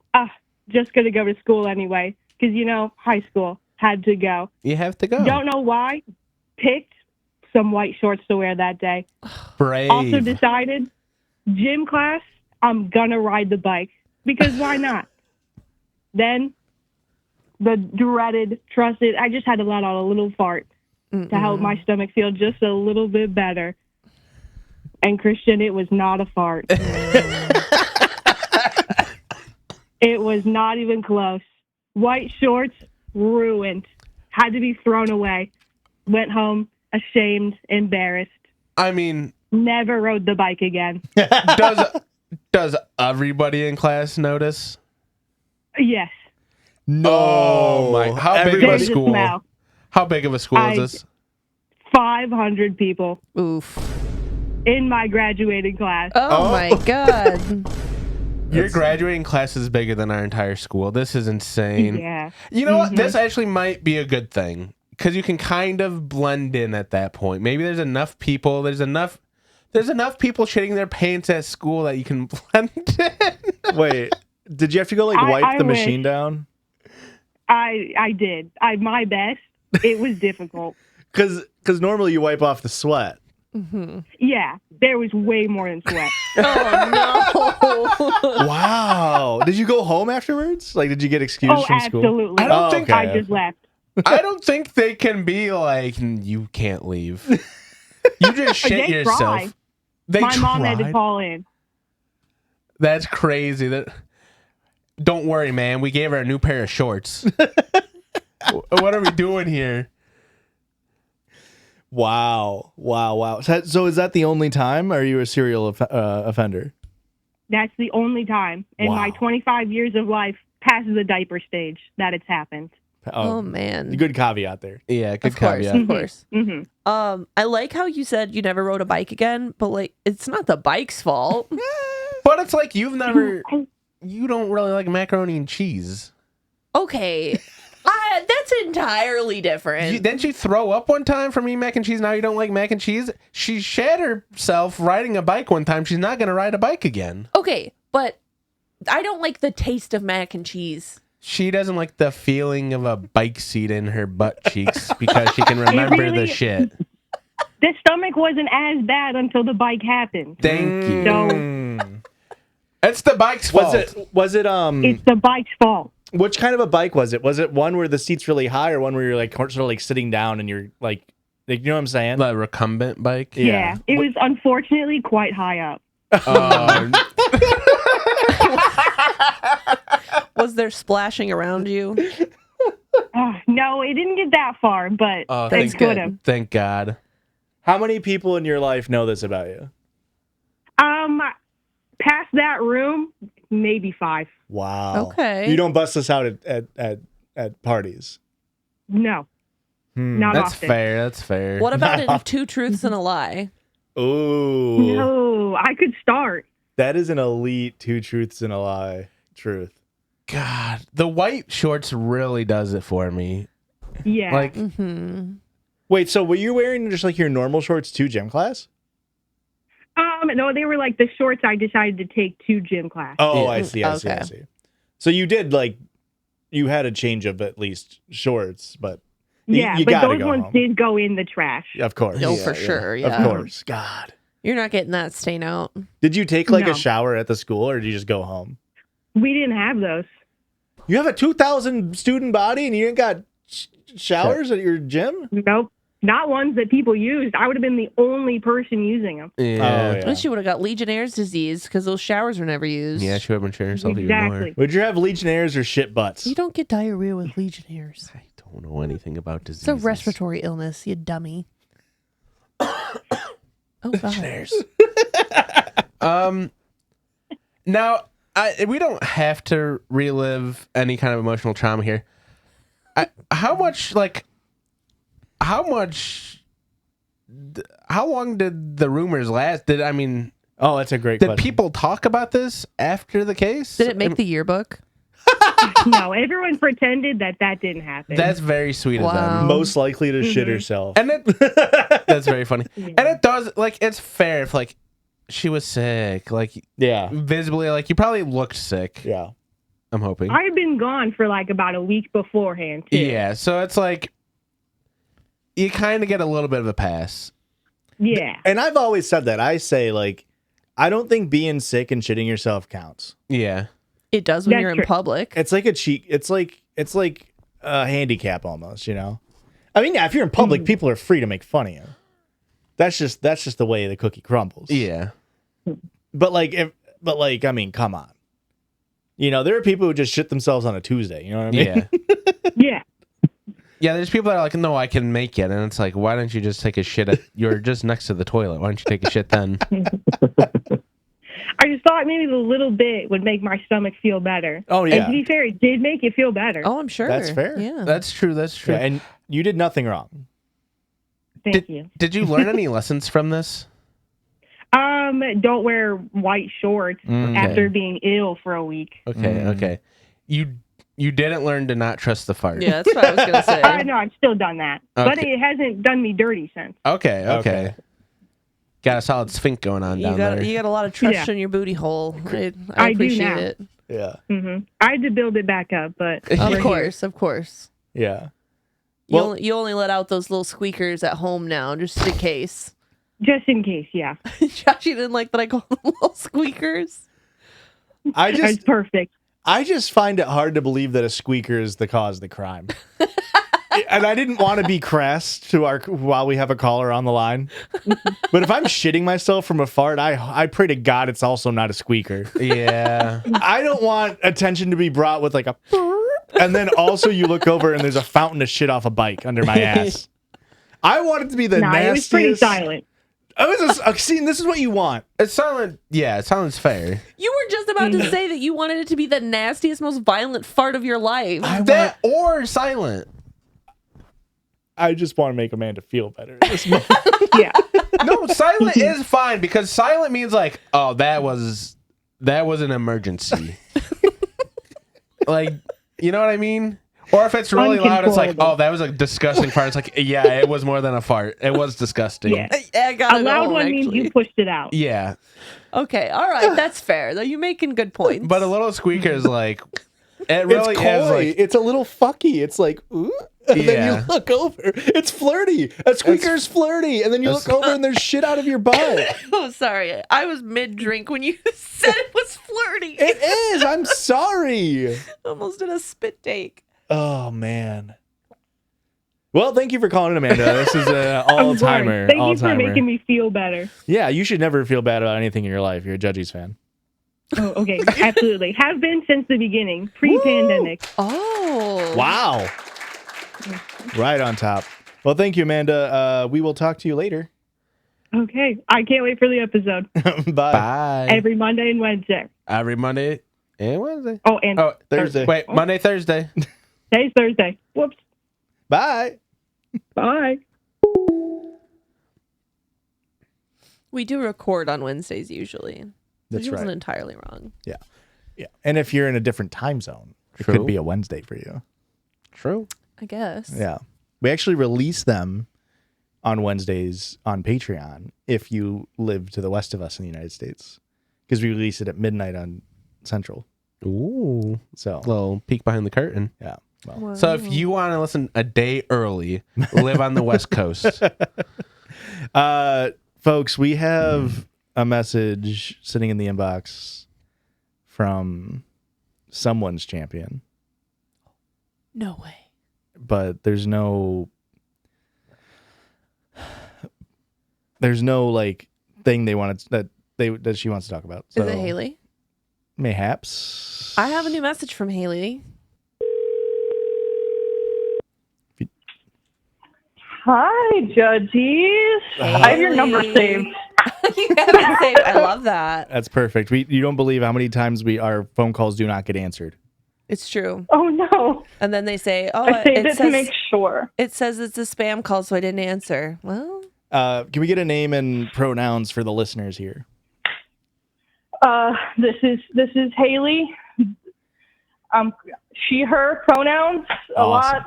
S7: just going to go to school anyway. Because, high school, had to go.
S2: You have to go.
S7: Don't know why. Picked some white shorts to wear that day.
S2: Brave.
S7: Also decided, gym class, I'm going to ride the bike. Because why not? Then, the dreaded, trusted, I just had to let out a little fart to help my stomach feel just a little bit better. And Christian, it was not a fart. It was not even close. White shorts, ruined. Had to be thrown away. Went home, ashamed, embarrassed.
S2: I mean,
S7: never rode the bike again.
S2: Does everybody in class notice?
S7: Yes.
S1: No.
S2: Oh my! How big of a
S7: There's a
S2: school?
S7: smell.
S2: How big of a school is this?
S7: 500 people
S4: Oof.
S7: in my graduating class.
S4: Oh my God.
S2: Your graduating class is bigger than our entire school. This is insane.
S7: Yeah.
S2: You know what? This actually might be a good thing because you can kind of blend in at that point. Maybe there's enough people. There's enough people shitting their pants at school that you can blend in.
S1: Wait, did you have to go wipe
S7: I
S1: the
S7: wish.
S1: machine down?
S7: I did. My best. It was difficult.
S1: Because normally you wipe off the sweat.
S7: Yeah, there was way more than sweat.
S4: Oh no.
S1: Wow. Did you go home afterwards? Did you get excused from school?
S7: Absolutely.
S2: I don't think-
S1: okay.
S7: I just left.
S2: I don't think they can be like, you can't leave. You just shit
S7: They
S2: yourself.
S7: try.
S2: They
S7: My mom had to
S2: tried?
S7: call in.
S2: That's crazy. Don't worry, man. We gave her a new pair of shorts. What are we doing here?
S1: Wow. So is that the only time? Or are you a serial offender?
S7: That's the only time in my 25 years of life past the diaper stage that it's happened.
S4: Oh man.
S1: Good caveat there.
S2: Yeah, good
S4: Of course,
S2: caveat.
S4: of course.
S7: Mm-hmm.
S4: I like how you said you never rode a bike again, but it's not the bike's fault.
S2: But it's like you don't really like macaroni and cheese.
S4: Okay. That's entirely different.
S2: Didn't you throw up one time from eating mac and cheese? Now you don't like mac and cheese? She shat herself riding a bike one time. She's not going to ride a bike again.
S4: Okay, but I don't like the taste of mac and cheese.
S2: She doesn't like the feeling of a bike seat in her butt cheeks because she can remember the shit.
S7: The stomach wasn't as bad until the bike happened.
S2: Thank you.
S7: So
S2: It's the bike's fault.
S1: Was it
S7: it's the bike's fault.
S1: which kind of a bike was it? Was it one where the seat's really high or one where you're sort of sitting down and you're you know what I'm saying?
S2: The recumbent bike?
S7: Yeah. It was unfortunately quite high up.
S4: Was there splashing around you?
S7: No, it didn't get that far, but it could have.
S2: Thank God.
S1: How many people in your life know this about you?
S7: Past that room, maybe 5.
S1: Wow.
S4: Okay.
S1: You don't bust this out at parties.
S7: No. Not
S2: That's
S7: often.
S2: fair. That's fair.
S4: What about in Two Truths and a Lie?
S1: Ooh.
S7: No, I could start.
S1: That is an elite 2 truths and a lie truth.
S2: God, the white shorts really does it for me.
S7: Yeah.
S2: Like,
S1: Wait, so were you wearing just your normal shorts to gym class?
S7: No, they were the shorts I decided to take to gym class.
S1: Oh,
S2: Yeah.
S1: I see.
S4: Okay.
S1: So you did you had a change of at least shorts, but
S7: Yeah,
S1: you
S7: but
S1: gotta
S7: those
S1: go
S7: ones
S1: home.
S7: did go in the trash.
S1: Of course.
S4: No, for sure. Yeah.
S1: Of course. God.
S4: You're not getting that stain out.
S1: Did you take
S7: No.
S1: a shower at the school or did you just go home?
S7: We didn't have those.
S1: You have a 2,000 student body and you ain't got showers at your gym?
S7: Nope. Not ones that people used. I would have been the only person using them.
S1: Oh,
S2: yeah.
S1: yeah.
S4: And she would have got Legionnaire's disease because those showers were never used.
S2: Yeah, she would have been sure herself even more.
S7: Exactly.
S1: Would you have Legionnaires or shit butts?
S4: You don't get diarrhea with Legionnaire's.
S2: I don't know anything about disease.
S4: It's a respiratory illness, you dummy. Oh, God.
S2: Now, we don't have to relive any kind of emotional trauma here. How long did the rumors last?
S1: Oh, that's a great
S2: Did
S1: question.
S2: people talk about this after the case?
S4: Did it make the yearbook?
S7: No, everyone pretended that didn't happen.
S2: That's very sweet of
S4: Wow.
S2: them.
S1: Most likely to shit herself.
S2: And that's very funny.
S7: Yeah.
S2: And it does, it's fair if, she was sick. Like,
S1: Yeah.
S2: visibly, like, you probably looked sick.
S1: Yeah.
S2: I'm hoping.
S7: I've been gone for like about a week beforehand, too.
S2: Yeah, so it's like, you kind of get a little bit of a pass.
S7: Yeah.
S1: And I've always said that. I say, like, I don't think being sick and shitting yourself counts.
S2: Yeah.
S4: It does when
S7: That's
S4: you're in
S7: true.
S4: public.
S1: It's like a cheat. It's like a handicap almost, you know? I mean, yeah, if you're in public, people are free to make fun of you. That's just the way the cookie crumbles.
S2: Yeah.
S1: But I mean, come on. You know, there are people who just shit themselves on a Tuesday. You know what I mean?
S2: Yeah.
S7: Yeah.
S2: Yeah, there's people that are like, no, I can make it. And it's like, why don't you just take a shit? You're just next to the toilet. Why don't you take a shit then?
S7: I just thought maybe the little bit would make my stomach feel better.
S1: Oh,
S7: And
S1: yeah.
S7: to be fair, it did make it feel better.
S4: Oh, I'm sure.
S1: That's fair.
S4: Yeah.
S2: That's true. That's true.
S1: Yeah, and you did nothing wrong.
S7: Thank you.
S2: Did you learn any lessons from this?
S7: Don't wear white shorts
S2: Okay.
S7: after being ill for a week.
S2: Okay. Okay. You didn't learn to not trust the fart.
S4: Yeah, that's what I was gonna say.
S7: No, I've still done that. But
S2: Okay.
S7: it hasn't done me dirty since.
S2: Okay. Okay.
S1: Okay.
S2: Got a solid sphinx going on
S4: You
S2: down
S4: got
S2: there.
S4: you got a lot of trust
S7: Yeah.
S4: in your booty hole. I
S7: I do
S4: appreciate
S7: now.
S4: it.
S1: Yeah.
S7: I had to build it back up, but
S4: Of
S7: we're
S4: course, of course.
S1: Yeah.
S4: You,
S1: Well-
S4: only, you only let out those little squeakers at home now, just in case.
S7: here. Just in case, yeah.
S4: Josh, you didn't like that I called them little squeakers.
S7: That's perfect.
S1: I just find it hard to believe that a squeaker is the cause of the crime. And I didn't want to be crass while we have a caller on the line. But if I'm shitting myself from a fart, I pray to God it's also not a squeaker.
S2: Yeah.
S1: I don't want attention to be brought with like a and then also you look over and there's a fountain of shit off a bike under my ass. I want it to be the
S7: Nah,
S1: nastiest.
S7: it was pretty silent.
S1: See, this is what you want.
S2: It's silent. Yeah, it sounds fair.
S4: You were just about to say that you wanted it to be the nastiest, most violent fart of your life.
S2: That or silent.
S1: I just want to make Amanda feel better. at this moment.
S7: Yeah.
S2: No, silent is fine because silent means like, oh, that was an emergency. Like, you know what I mean? Or if it's really loud, it's like,
S7: Uncontrollable.
S2: oh, that was a disgusting fart. It's like, yeah, it was more than a fart. It was disgusting.
S7: Yeah.
S4: I gotta
S7: A
S4: go
S7: loud
S4: home,
S7: one means
S4: actually.
S7: you pushed it out.
S2: Yeah.
S4: Okay, all right, that's fair. Though you're making good points.
S2: But a little squeaker is like, it
S1: It's
S2: really
S1: coy.
S2: is like,
S1: It's a little fucky. It's like, ooh. And then
S2: Yeah.
S1: you look over. It's flirty. A squeaker's flirty. And then you look over and there's shit out of your butt.
S4: Oh, sorry. I was mid-drink when you said it was flirty.
S1: It is. I'm sorry.
S4: Almost did a spit take.
S1: Oh, man. Well, thank you for calling in, Amanda. This is an
S7: Of course.
S1: all-timer.
S7: Thank you for
S1: All-timer.
S7: making me feel better.
S1: Yeah, you should never feel bad about anything in your life. You're a Judges fan.
S7: Oh, okay. Absolutely. Have been since the beginning, pre-pandemic.
S4: Oh.
S1: Wow. Right on top. Well, thank you, Amanda. We will talk to you later.
S7: Okay. I can't wait for the episode.
S1: Bye.
S2: bye.
S7: Every Monday and Wednesday.
S2: Every Monday and Wednesday.
S7: Oh, and
S2: Oh,
S1: Thursday.
S2: Wait, Monday, Thursday.
S7: today's Thursday. Whoops.
S1: Bye.
S7: Bye.
S4: We do record on Wednesdays usually.
S1: That's
S4: Which wasn't
S1: right.
S4: entirely wrong.
S1: Yeah. And if you're in a different time zone, it
S2: True.
S1: could be a Wednesday for you.
S2: True.
S4: I guess.
S1: Yeah. We actually release them on Wednesdays on Patreon if you live to the west of us in the United States. Because we release it at midnight on Central.
S2: Ooh.
S1: So,
S2: Little peek behind the curtain.
S1: yeah. Well,
S4: Wow.
S2: So if you want to listen a day early, live on the West Coast.
S1: folks, we have a message sitting in the inbox from someone's champion,
S4: No way.
S1: but there's no like thing they wanted that she wants to talk about. So
S4: Is it Hailey?
S1: Mayhaps.
S4: I have a new message from Hailey.
S3: Hi, judges. I have your number
S4: Hailey.
S3: saved.
S4: You have it saved. I love that.
S1: That's perfect. You don't believe how many times our phone calls do not get answered.
S4: It's true.
S3: Oh no,
S4: And then they say, "Oh,
S3: I saved
S4: it
S3: it to
S4: says
S3: make sure.
S4: it says it's a spam call, so I didn't answer." Well,
S1: Can we get a name and pronouns for the listeners here?
S3: This is Hailey. She, her pronouns. A
S1: Awesome.
S3: lot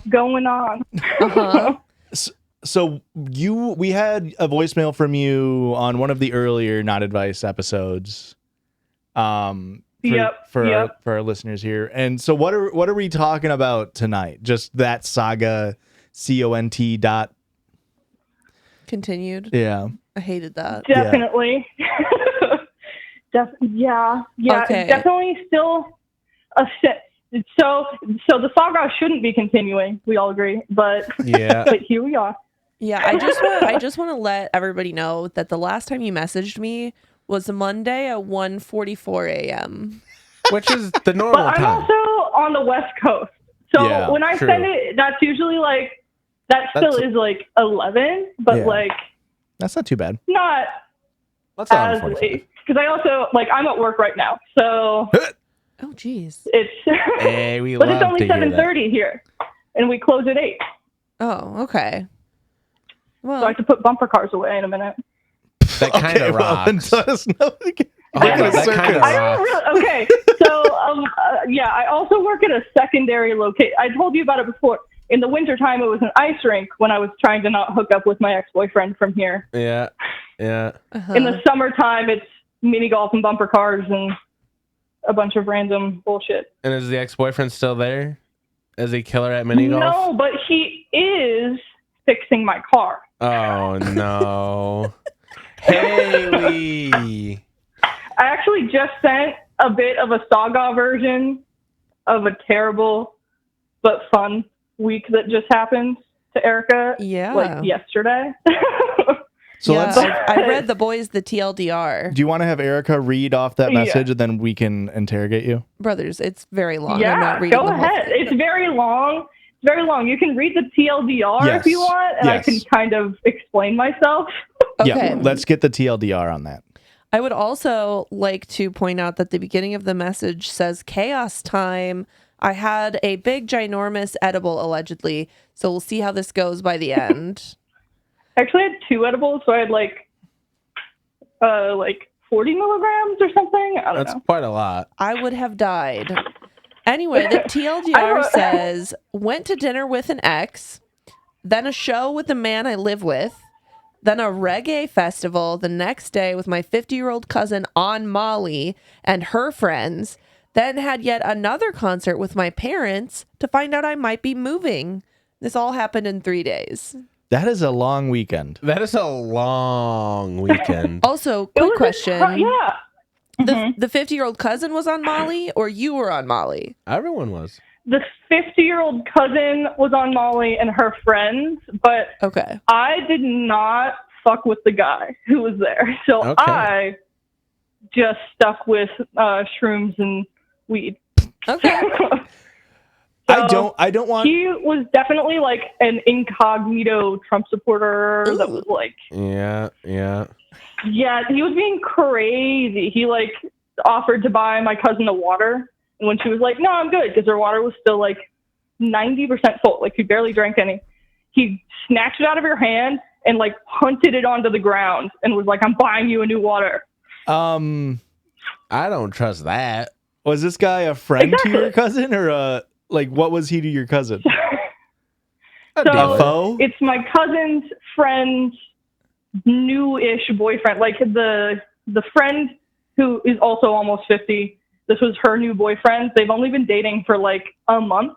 S3: going on.
S4: uh-huh.
S1: So we had a voicemail from you on one of the earlier Not Advice episodes. For our listeners here. And so what are we talking about tonight? Just that saga CONT dot
S4: Continued.
S1: Yeah.
S4: I hated that.
S3: Definitely. Yeah.
S4: Okay.
S3: Definitely still a sit. So the saga shouldn't be continuing. We all agree, but
S2: Yeah.
S3: but here we are.
S4: Yeah, I just want to let everybody know that the last time you messaged me was Monday at 1:44 a.m.
S2: Which is the normal
S3: But I'm
S2: time.
S3: also on the West Coast, so
S1: Yeah,
S3: when I
S2: true.
S3: send it, that's usually like that still
S2: That's-
S3: is like 11, but
S1: Yeah.
S3: like
S1: That's not too bad.
S3: not
S2: Let's
S3: as late. Because I also I'm at work right now, so
S4: Oh, geez.
S3: it's
S2: Hey, we
S3: but
S2: love
S3: it's only
S2: to hear that.
S3: 7:30 here, and we close at 8.
S4: Oh, okay.
S3: So I
S4: Well,
S3: have to put bumper cars away in a minute.
S2: That kind of rocks.
S1: Let us know.
S2: Oh,
S1: Make it a
S2: that
S1: circus.
S2: kind of
S3: I don't
S2: rocks.
S3: really, okay, so yeah, I also work at a secondary location. I told you about it before. In the wintertime, it was an ice rink when I was trying to not hook up with my ex-boyfriend from here.
S2: Yeah. Yeah.
S3: In the summertime, it's mini golf and bumper cars and a bunch of random bullshit.
S2: And is the ex-boyfriend still there? Is he killer at mini golf?
S3: No, but he is fixing my car.
S2: Oh no. Hailey.
S3: I actually just sent a bit of a saga version of a terrible but fun week that just happened to Erica
S4: yeah.
S3: yesterday.
S1: So
S4: Yeah,
S1: let's.
S4: I read the boys the TLDR.
S1: Do you want to have Erica read off that
S3: Yeah.
S1: message and then we can interrogate you?
S4: Brothers, it's very long. I'm
S3: Yeah,
S4: not reading
S3: go
S4: the whole
S3: ahead.
S4: thing.
S3: It's very long. It's very long. You can read the TLDR
S1: Yes.
S3: if you want, and I
S1: Yes.
S3: can kind of explain myself.
S4: Okay.
S1: Yeah. Let's get the TLDR on that.
S4: I would also like to point out that the beginning of the message says chaos time. I had a big, ginormous edible, allegedly. So we'll see how this goes by the end.
S3: Actually, I had 2 edibles, so I had like 40 milligrams or something. I don't
S2: That's
S3: know.
S2: quite a lot.
S4: I would have died. Anyway, the TLDR says, went to dinner with an ex, then a show with the man I live with, then a reggae festival the next day with my 50-year-old cousin on Molly and her friends, then had yet another concert with my parents to find out I might be moving. This all happened in 3 days.
S1: That is a long weekend.
S2: That is a long weekend.
S4: Also,
S3: It
S4: quick
S3: was
S4: question.
S3: yeah.
S4: The 50-year-old cousin was on Molly or you were on Molly?
S2: Everyone was.
S3: The 50-year-old cousin was on Molly and her friends, but
S4: Okay.
S3: I did not fuck with the guy who was there. So
S2: Okay.
S3: I just stuck with shrooms and weed.
S4: Okay.
S1: I don't want.
S3: He was definitely like an incognito Trump supporter that was like,
S2: Yeah. Yeah.
S3: yeah, he was being crazy. He like offered to buy my cousin a water. And when she was like, no, I'm good, because her water was still like 90% full, like she barely drank any, he snatched it out of her hand and like punted it onto the ground and was like, I'm buying you a new water.
S2: I don't trust that.
S1: Was this guy a friend
S3: Exactly.
S1: to your cousin or what was he to your cousin?
S2: A
S3: So
S2: dealer.
S1: Foe?
S3: it's my cousin's friend's new-ish boyfriend, like the friend who is also almost 50. This was her new boyfriend. They've only been dating for like a month.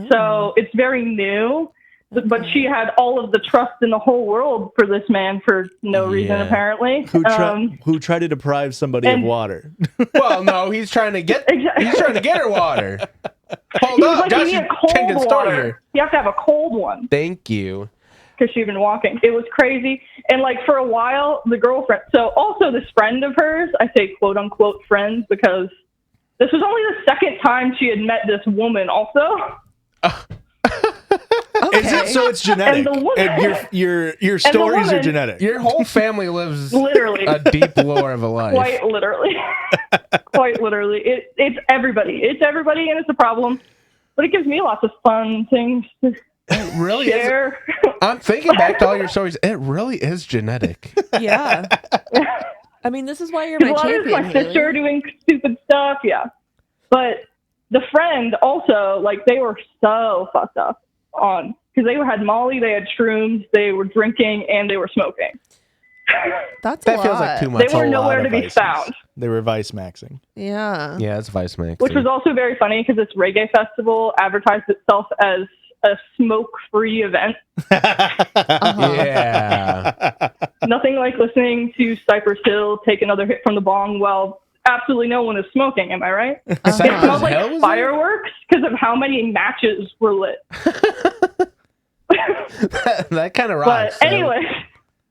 S3: So it's very new, but she had all of the trust in the whole world for this man for no reason,
S2: Yeah.
S3: apparently.
S1: Who tried to deprive somebody of
S3: and-
S1: water?
S2: Well, no, he's trying to get.
S3: Exactly.
S2: He's trying to get her water. Hold
S3: He was
S2: up,
S3: like,
S2: Josh
S3: you
S2: is
S3: need a cold
S2: changing the story
S3: water.
S2: here.
S3: You have to have a cold one
S2: Thank you.
S3: because she'd been walking. It was crazy. And like for a while, the girlfriend, so also this friend of hers, I say quote unquote friends because this was only the second time she had met this woman also.
S4: Okay.
S1: Is it so? It's genetic.
S3: And the woman-
S1: And your
S3: the
S1: stories are
S3: woman-
S1: genetic.
S2: Your whole family lives
S3: Literally.
S2: a deep lore of a life.
S3: Quite literally. Quite literally. It's everybody. It's everybody, and it's a problem. But it gives me lots of fun things to
S2: It really is.
S3: share.
S2: I'm thinking back to all your stories. It really is genetic.
S4: Yeah. I mean, this is why you're
S3: A
S4: my
S3: lot of
S4: champion.
S3: my sister
S4: Hailey.
S3: doing stupid stuff, yeah. But the friend also, like, they were so fucked up on because they had Molly, they had shrooms, they were drinking, and they were smoking.
S4: That's a
S2: That
S4: lot.
S2: feels like too
S3: They
S2: much.
S3: were
S1: A lot
S3: nowhere
S1: of
S3: to be
S1: vices.
S3: found.
S1: They were vice maxing.
S4: Yeah.
S2: Yeah, it's Vice Mix.
S3: Which was also very funny because this reggae festival advertised itself as a smoke-free event.
S2: Yeah.
S3: Nothing like listening to Cypress Hill take another hit from the bong while absolutely no one is smoking. Am I right? It
S2: Cypress
S3: smelled like
S2: Hill was
S3: fireworks because of how many matches were lit.
S2: that kind of
S3: But
S2: rocks. so-
S3: anyway,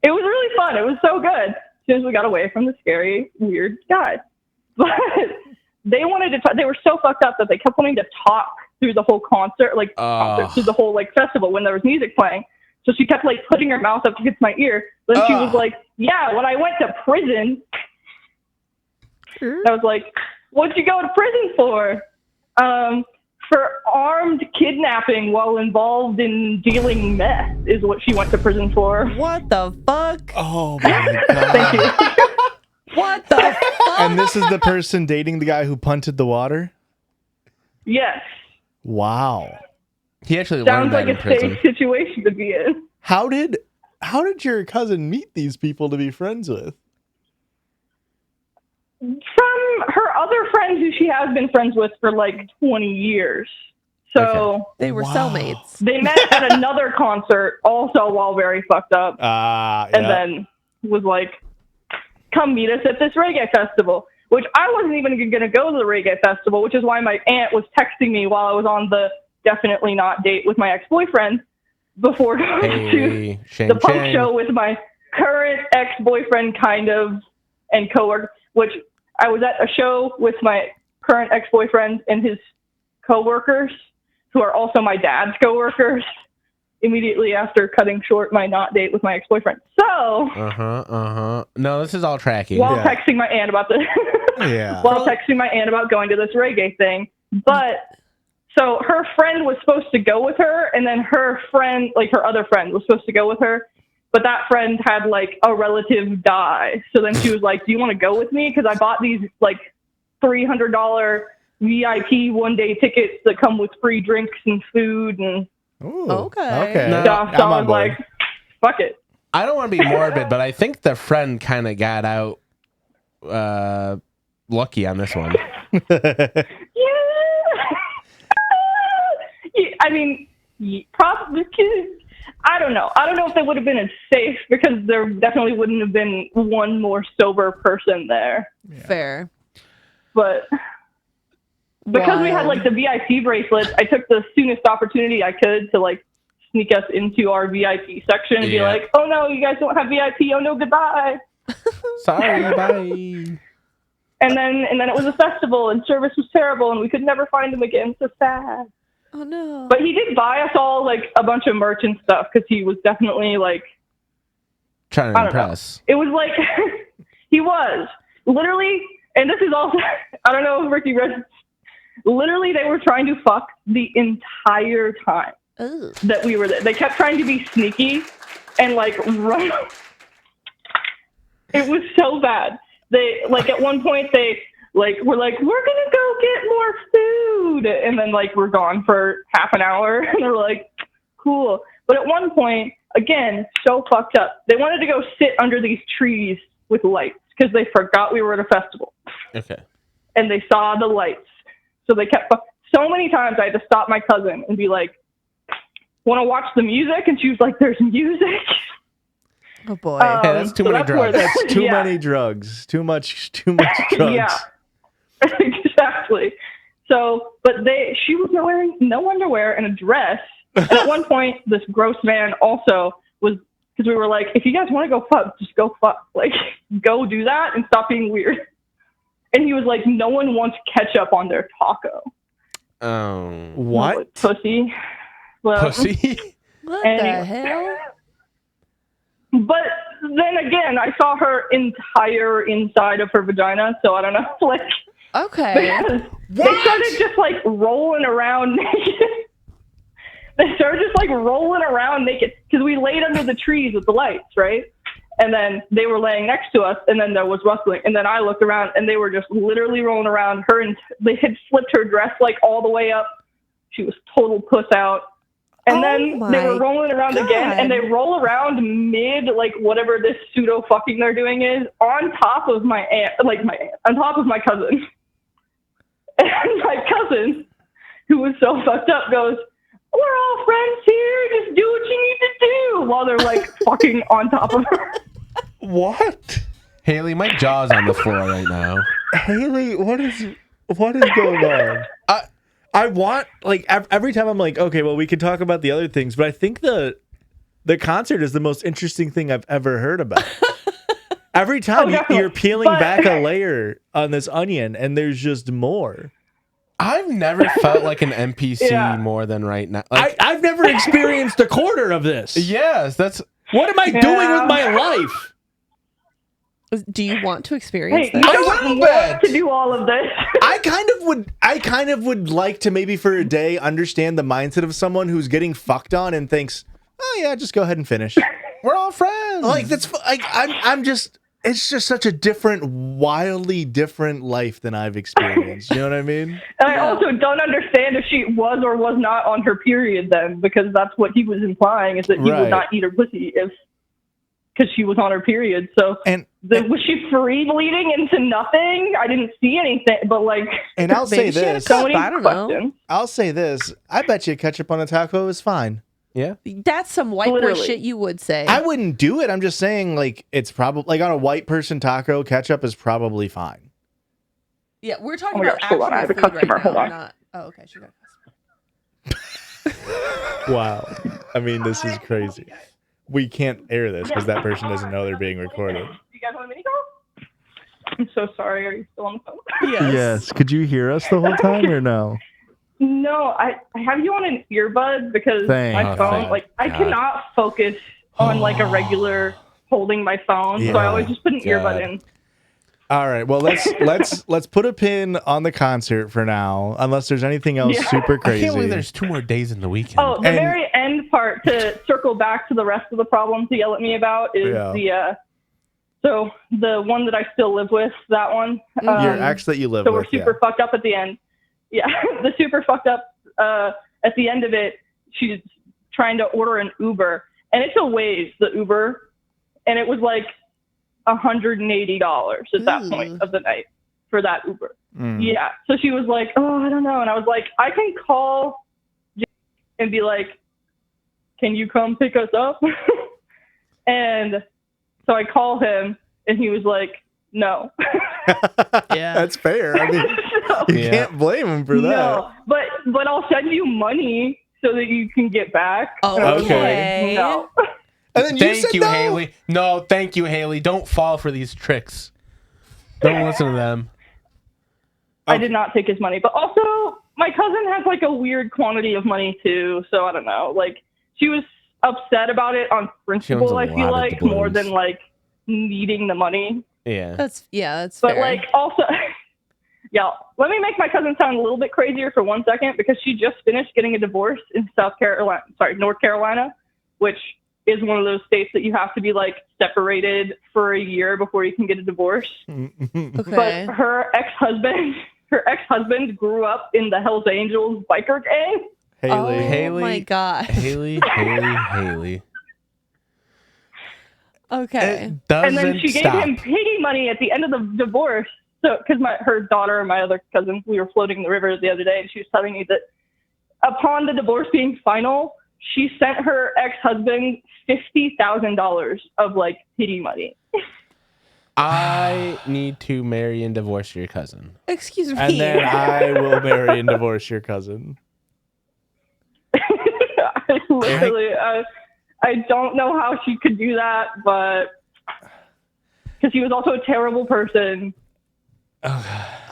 S3: it was really fun. It was so good as soon as we got away from the scary, weird guy. But they wanted to. They were so fucked up that they kept wanting to talk through the whole concert, through the whole festival when there was music playing. So she kept putting her mouth up against my ear. Then she was like, "Yeah, when I went to prison," I was like, "What'd you go to prison for?" For armed kidnapping while involved in dealing meth is what she went to prison for.
S4: What the fuck?
S1: Oh my god!
S3: Thank you.
S4: What the fuck?
S1: And this is the person dating the guy who punted the water.
S3: Yes.
S1: Wow.
S2: He actually
S3: Sounds
S2: learned that
S3: like
S2: in
S3: a
S2: prison.
S3: safe situation to be in.
S1: How did your cousin meet these people to be friends with?
S3: From her other friends who she has been friends with for 20 years. So
S4: They were
S1: Wow.
S4: cellmates.
S3: they met at another concert also while very fucked up. And
S1: Yeah.
S3: then was like, come meet us at this reggae festival. Which I wasn't even going to go to the reggae festival, which is why my aunt was texting me while I was on the definitely not date with my ex-boyfriend before going
S2: Hey,
S3: to
S2: shame,
S3: the punk
S2: shame.
S3: show with my current ex-boyfriend and coworker, which I was at a show with my current ex-boyfriend and his coworkers, who are also my dad's coworkers, immediately after cutting short my not date with my ex-boyfriend. So,
S2: No, this is all tracking.
S3: while
S1: Yeah.
S3: texting my aunt about this,
S1: Yeah.
S3: while texting my aunt about going to this reggae thing, but so her friend was supposed to go with her, and then her friend, her other friend, was supposed to go with her, but that friend had a relative die. So then she was like, "Do you want to go with me? Because I bought these $300 VIP one-day tickets that come with free drinks and food and
S1: Ooh,
S4: Okay.
S1: Okay.
S2: No,
S3: stuff." So
S1: I'm
S3: I
S1: on
S3: was
S1: board.
S3: like, "Fuck it."
S2: I don't want to be morbid, but I think the friend kind of got out lucky on this one.
S3: Yeah. Yeah, I mean, probably. I don't know. I don't know if they would have been as safe because there definitely wouldn't have been one more sober person there.
S4: Fair.
S3: But because we had
S4: Wild.
S3: the VIP bracelets, I took the soonest opportunity I could to sneak us into our VIP section and be
S2: Yeah.
S3: like, "Oh no, you guys don't have VIP. Oh no, goodbye."
S2: Sorry, bye.
S3: And then it was a festival and service was terrible and we could never find him again. So sad.
S4: Oh no.
S3: But he did buy us all a bunch of merch and stuff because he was definitely
S2: Trying to
S3: I don't know.
S2: impress.
S3: It was he was literally, and this is also, I don't know if Ricky read, literally they were trying to fuck the entire time
S4: Ugh.
S3: that we were there. They kept trying to be sneaky and run. It was so bad. They at one point they were like, "We're gonna go get more food," and then we're gone for half an hour, and they're like, "Cool." But at one point, again, so fucked up, they wanted to go sit under these trees with lights because they forgot we were at a festival
S2: Okay.
S3: and they saw the lights. So they kept so many times I had to stop my cousin and be like, "Want to watch the music?" And she was like, "There's music."
S4: Oh boy.
S2: Hey, that's too many
S3: where
S2: drugs.
S1: That's too
S3: yeah.
S1: many drugs. Too much drugs.
S3: Yeah, exactly. So, but she was wearing no underwear and a dress. And at one point, this gross man also was, because we were like, "If you guys want to go fuck, just go fuck. Go do that and stop being weird." And he was like, "No one wants ketchup on their taco."
S1: What?
S3: Pussy. Well,
S2: Pussy?
S4: What
S3: anyway.
S4: the hell?
S3: But then again, I saw her entire inside of her vagina, so I don't know.
S4: Okay.
S3: Because they started just rolling around naked. They started just rolling around naked because we laid under the trees with the lights, right? And then they were laying next to us, and then there was rustling. And then I looked around, and they were just literally rolling around. They had flipped her dress all the way up. She was total puss out. And then they were rolling around again, and they roll around mid, like, whatever this pseudo fucking they're doing is, on top of my aunt, on top of my cousin. And my cousin, who was so fucked up, goes, "We're all friends here, just do what you need to do," while they're, like, fucking on top of her.
S1: What?
S2: Hailey, my jaw's on the floor right now.
S1: Hailey, what is going on? I want, like, every time I'm like, okay, well, we can talk about the other things, but I think the concert is the most interesting thing I've ever heard about. Every time you're peeling back a layer on this onion, and there's just more.
S2: I've never felt like an NPC more than right now. Like,
S1: I've never experienced a quarter of this.
S2: Yes, that's...
S1: What am I doing with my life?
S4: Do you want to experience
S3: Hey,
S4: that?
S3: you don't want to do all of this.
S1: I kind of would like to maybe for a day understand the mindset of someone who's getting fucked on and thinks, "Oh yeah, just go ahead and finish.
S2: We're all friends."
S1: Like that's like I'm just. It's just such a different, wildly different life than I've experienced. You know what I mean?
S3: And I also don't understand if she was or was not on her period then, because that's what he was implying, is that he would not eat her pussy because she was on her period. So was she free bleeding into nothing? I didn't see anything, but like.
S1: And I'll say this.
S4: I don't know.
S1: I'll say this. I bet you ketchup on a taco is fine.
S2: Yeah.
S4: That's some white boy shit you would say.
S1: I wouldn't do it. I'm just saying, like, it's probably, like, on a white person taco, ketchup is probably fine.
S4: Yeah, we're talking about actual
S3: I have a
S4: food
S3: customer.
S4: right
S3: Hold
S4: now.
S3: on.
S4: Not, okay, she got a customer.
S1: Wow. I mean, this is crazy. We can't air this because that person doesn't know they're being recorded.
S3: You guys want a mini call? I'm so sorry. Are you still on the phone?
S1: Yes. Could you hear us the whole time or no?
S3: No, I have you on an earbud because my phone, like, I cannot focus on like a regular holding my phone, so I always just put an earbud in.
S1: All right, well let's put a pin on the concert for now, unless there's anything else super crazy.
S2: I can't believe there's 2 more days in the weekend.
S3: Oh, the very end part, to circle back to the rest of the problem to yell at me about, is so the one that I still live with, that one.
S1: Your ex that you live with.
S3: So we're super fucked up at the end. Yeah, the super fucked up at the end of it, she's trying to order an Uber, and it's a ways, the Uber, and it was like $180 at that point of the night for that Uber. Yeah, so she was like, "Oh, I don't know," and I was like, "I can call and be like, can you come pick us up?" And so I call him, and he was like, "No."
S4: Yeah,
S1: that's fair. I mean, you can't blame him for that. No,
S3: but I'll send you money so that you can get back.
S4: Oh, okay.
S3: No.
S1: And then
S2: thank you, Hailey. No, thank you, Hailey. Don't fall for these tricks. Don't listen to them.
S3: I did not take his money, but also my cousin has like a weird quantity of money too, so I don't know. Like, she was upset about it on principle, I feel like, more than like needing the money.
S2: Yeah.
S4: That's
S3: but
S4: fair.
S3: like also yeah, let me make my cousin sound a little bit crazier for 1 second, because she just finished getting a divorce in North Carolina, which is one of those states that you have to be like separated for a year before you can get a divorce.
S4: Okay.
S3: But her ex-husband grew up in the Hells Angels biker gang.
S1: Hailey.
S4: Oh my god.
S2: Hailey.
S4: Okay.
S3: And then she gave him pity money at the end of the divorce. So, because her daughter and my other cousin, we were floating the river the other day, and she was telling me that upon the divorce being final, she sent her ex-husband $50,000 of like pity money.
S2: I need to marry and divorce your cousin.
S4: Excuse me.
S1: And then I will marry and divorce your cousin.
S3: I don't know how she could do that, but because he was also a terrible person.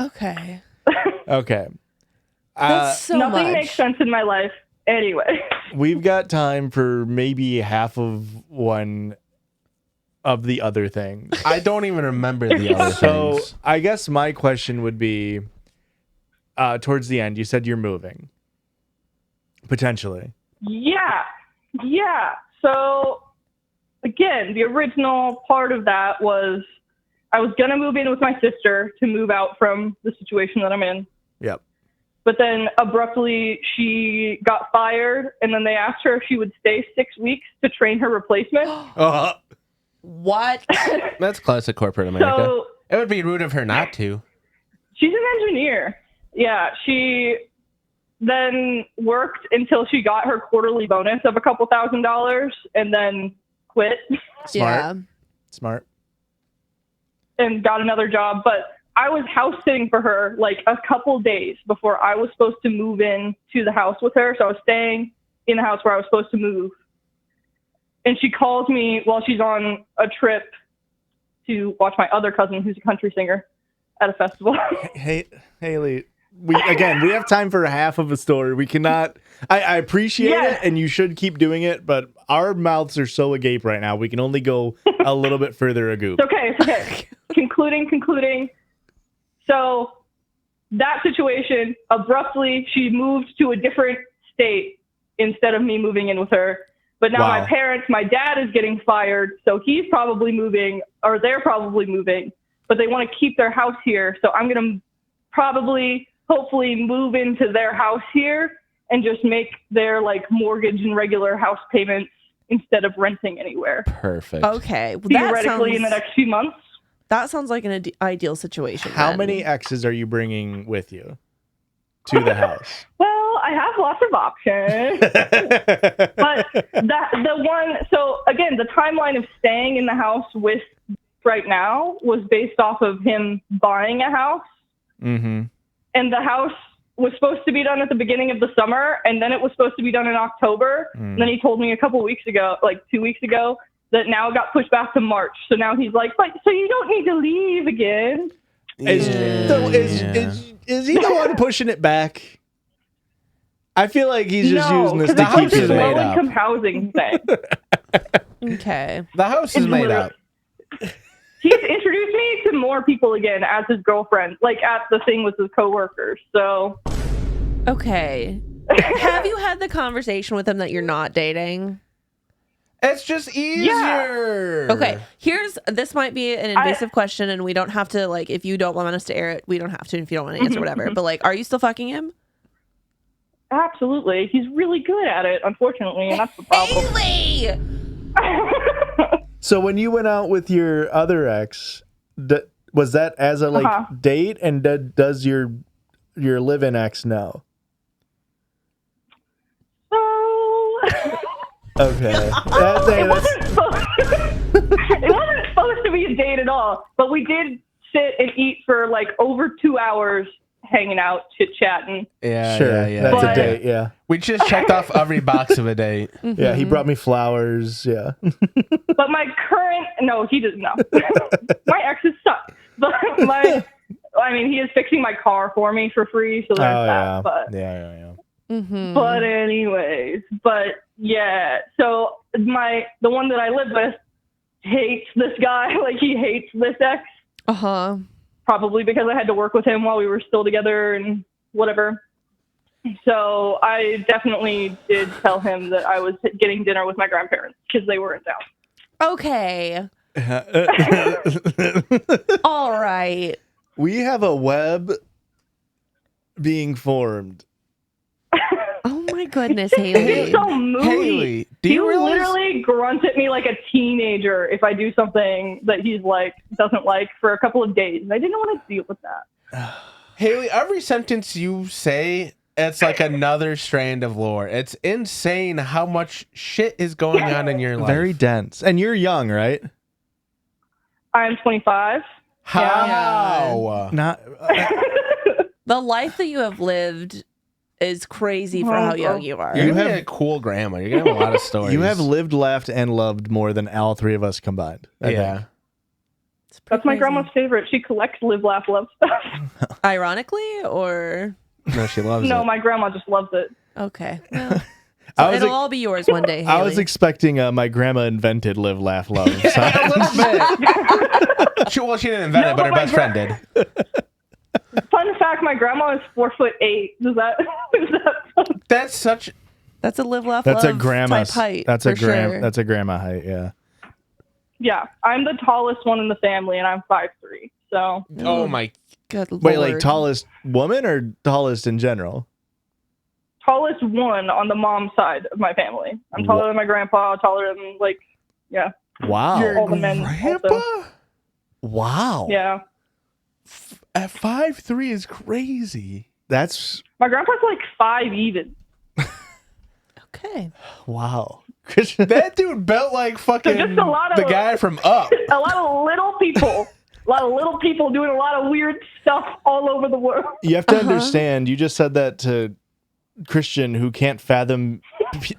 S4: Okay.
S1: Okay.
S4: That's so
S3: Nothing
S4: much.
S3: makes sense in my life. Anyway.
S1: We've got time for maybe half of one of the other things.
S2: I don't even remember the other
S1: So
S2: things.
S1: I guess my question would be, towards the end, you said you're moving. Potentially.
S3: Yeah. So, again, the original part of that was I was going to move in with my sister to move out from the situation that I'm in.
S1: Yep.
S3: But then abruptly she got fired, and then they asked her if she would stay 6 weeks to train her replacement.
S4: What?
S2: That's classic corporate America.
S3: So
S2: It would be rude of her not to.
S3: she's an engineer. Yeah, she then worked until she got her quarterly bonus of a couple $1,000 and then quit
S1: Smart. Smart.
S3: and got another job. But I was house sitting for her like a couple days before I was supposed to move in to the house with her. So I was staying in the house where I was supposed to move. And she calls me while she's on a trip to watch my other cousin, who's a country singer, at a festival.
S1: Hey, Hailey, we have time for half of a story. We cannot. I appreciate it, and you should keep doing it. But our mouths are so agape right now. We can only go a little bit further agoop.
S3: It's okay. Concluding. So that situation, abruptly, she moved to a different state instead of me moving in with her. But now
S1: Wow.
S3: my dad is getting fired, so he's probably moving, or they're probably moving, but they want to keep their house here. So I'm going to hopefully move into their house here and just make their like mortgage and regular house payments instead of renting anywhere.
S2: Perfect.
S4: Okay.
S3: Theoretically in the next few months.
S4: That sounds like an ideal situation.
S1: How
S4: then.
S1: many exes are you bringing with you to the house?
S3: Well, I have lots of options. But the timeline of staying in the house with right now was based off of him buying a house.
S1: Mm-hmm.
S3: And the house was supposed to be done at the beginning of the summer, and then it was supposed to be done in October. And then he told me a couple weeks ago, like 2 weeks ago, that now it got pushed back to March. So now he's like, but so you don't need to leave again.
S1: Is he the one pushing it back? I feel like he's just using this to
S3: because
S1: keep
S3: it's
S1: his
S3: a
S2: made up.
S3: low-income housing thing.
S4: Okay.
S2: The house is
S3: It's
S2: made
S3: literally-
S2: up.
S3: He's introduced me to more people again as his girlfriend, like at the thing with his coworkers. So
S4: Okay. Have you had the conversation with him that you're not dating?
S2: It's just easier.
S4: Okay. This might be an invasive question, and we don't have to, like, if you don't want us to air it, we don't have to. If you don't want to answer, whatever. But, like, are you still fucking him?
S3: absolutely, he's really good at it, unfortunately, and that's the problem.
S4: Hailey!
S1: So when you went out with your other ex, was that as a date? And does your live-in ex know? Okay.
S3: It wasn't supposed to be a date at all, but we did sit and eat for like over 2 hours hanging out, chit-chatting.
S2: Yeah,
S1: Sure.
S2: yeah.
S1: That's
S3: But-
S1: a date. Yeah.
S2: We just checked off every box of a date.
S1: Yeah. He brought me flowers. Yeah.
S3: But my current, no, he doesn't know. My exes suck. But he is fixing my car for me for free, so there's that. But
S1: Yeah.
S4: Mm-hmm.
S3: But anyways, yeah. So the one that I live with hates this guy. Like he hates this ex.
S4: Uh-huh.
S3: Probably because I had to work with him while we were still together and whatever. So I definitely did tell him that I was getting dinner with my grandparents because they weren't down.
S4: Okay. All right.
S1: We have a web being formed.
S4: Oh my goodness,
S3: He's
S4: Hailey.
S3: so moody.
S2: Haley, do
S3: He
S2: you realize?
S3: literally grunts at me like a teenager if I do something that he's like doesn't like for a couple of days. And I didn't want to deal with that.
S2: Haley, every sentence you say, it's like another strand of lore. It's insane how much shit is going on in your life.
S1: Very dense. And you're young, right?
S3: I'm 25.
S2: How?
S1: Not.
S4: The life that you have lived is crazy for how young you are.
S2: You're
S1: You
S2: gonna be
S1: have-
S2: a cool grandma. You're gonna have a lot of stories.
S1: You have lived, laughed, and loved more than all three of us combined. I
S2: Yeah.
S1: think.
S4: It's pretty
S3: That's my
S4: crazy.
S3: grandma's favorite. She collects live, laugh, love stuff.
S4: Ironically, or
S2: No, she loves
S3: No,
S2: it.
S3: my grandma just loves it.
S4: okay. Well,
S1: I was
S4: it'll
S1: ex-
S4: all be yours one day, Hailey.
S1: I was expecting my grandma invented live, laugh, love. So-
S2: A little bit. She didn't invent
S3: No,
S2: it, but her
S3: but my
S2: best friend did.
S3: Fun fact: my grandma is 4'8". Is that?
S2: That's such.
S4: That's a live, laugh,
S1: That's
S4: love
S1: a grandma.
S4: type height.
S1: That's
S4: for
S1: a gram.
S4: sure.
S1: That's a grandma height. Yeah.
S3: Yeah, I'm the tallest one in the family, and I'm 5'3". So
S2: Oh my.
S4: Good Lord.
S1: Wait, like tallest woman or tallest in general?
S3: tallest one on the mom side of my family. I'm taller than my grandpa, taller than
S1: Wow.
S3: all the men.
S2: Grandpa?
S3: Also.
S1: Wow.
S3: Yeah.
S2: At 5'3" is crazy.
S1: That's
S3: My grandpa's like 5 even.
S4: Okay.
S1: wow.
S2: That dude built like fucking
S3: just a lot of-
S2: the guy from Up.
S3: A lot of little people. A lot of little people doing a lot of weird stuff all over the world.
S1: You have to understand, you just said that to Christian, who can't fathom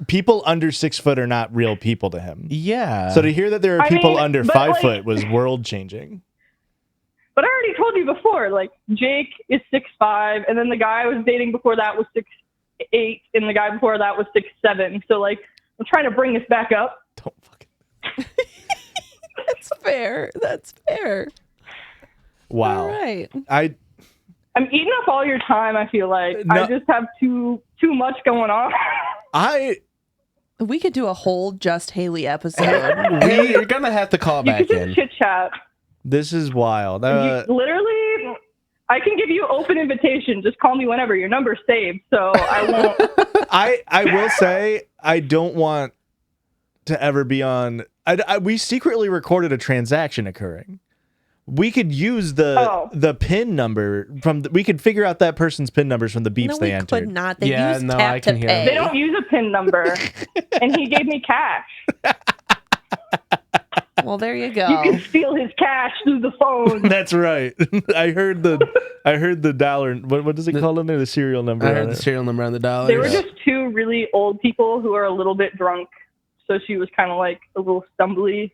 S1: people under 6 foot are not real people to him.
S2: Yeah.
S1: So to hear that there are
S3: I
S1: people
S3: mean,
S1: under
S3: but,
S1: 5
S3: like-
S1: foot was world changing.
S3: But I already told you before, like, Jake is 6'5", and then the guy I was dating before that was 6'8", and the guy before that was 6'7". So, like, I'm trying to bring this back up.
S1: Don't fucking.
S4: That's fair. That's fair.
S1: Wow.
S4: All right.
S3: I'm eating up all your time, I feel like.
S1: No.
S3: I just have too much going on.
S4: We could do a whole Just Hailey episode.
S2: Hey, you're gonna have to call
S3: You
S2: back
S3: could just
S2: in.
S3: chit-chat.
S1: This is wild.
S3: Literally, I can give you open invitation. Just call me whenever. Your number's saved, so I won't.
S1: I will say I don't want to ever be on. We secretly recorded a transaction occurring. We could use the PIN number we could figure out that person's PIN numbers from the beeps
S4: No,
S1: they
S4: we
S1: entered.
S4: could not. They
S2: Yeah,
S4: use
S2: no,
S4: tap
S2: I can
S4: to
S2: hear
S4: pay.
S3: They don't use a PIN number, and he gave me cash.
S4: Well, there you
S3: You
S4: go.
S3: can steal his cash through the phone.
S1: That's right. I heard the dollar. What does it call in there? The serial number.
S2: I
S1: on
S2: heard
S1: it.
S2: the serial number on the dollar.
S3: They were just two really old people who are a little bit drunk, so she was kind of like a little stumbly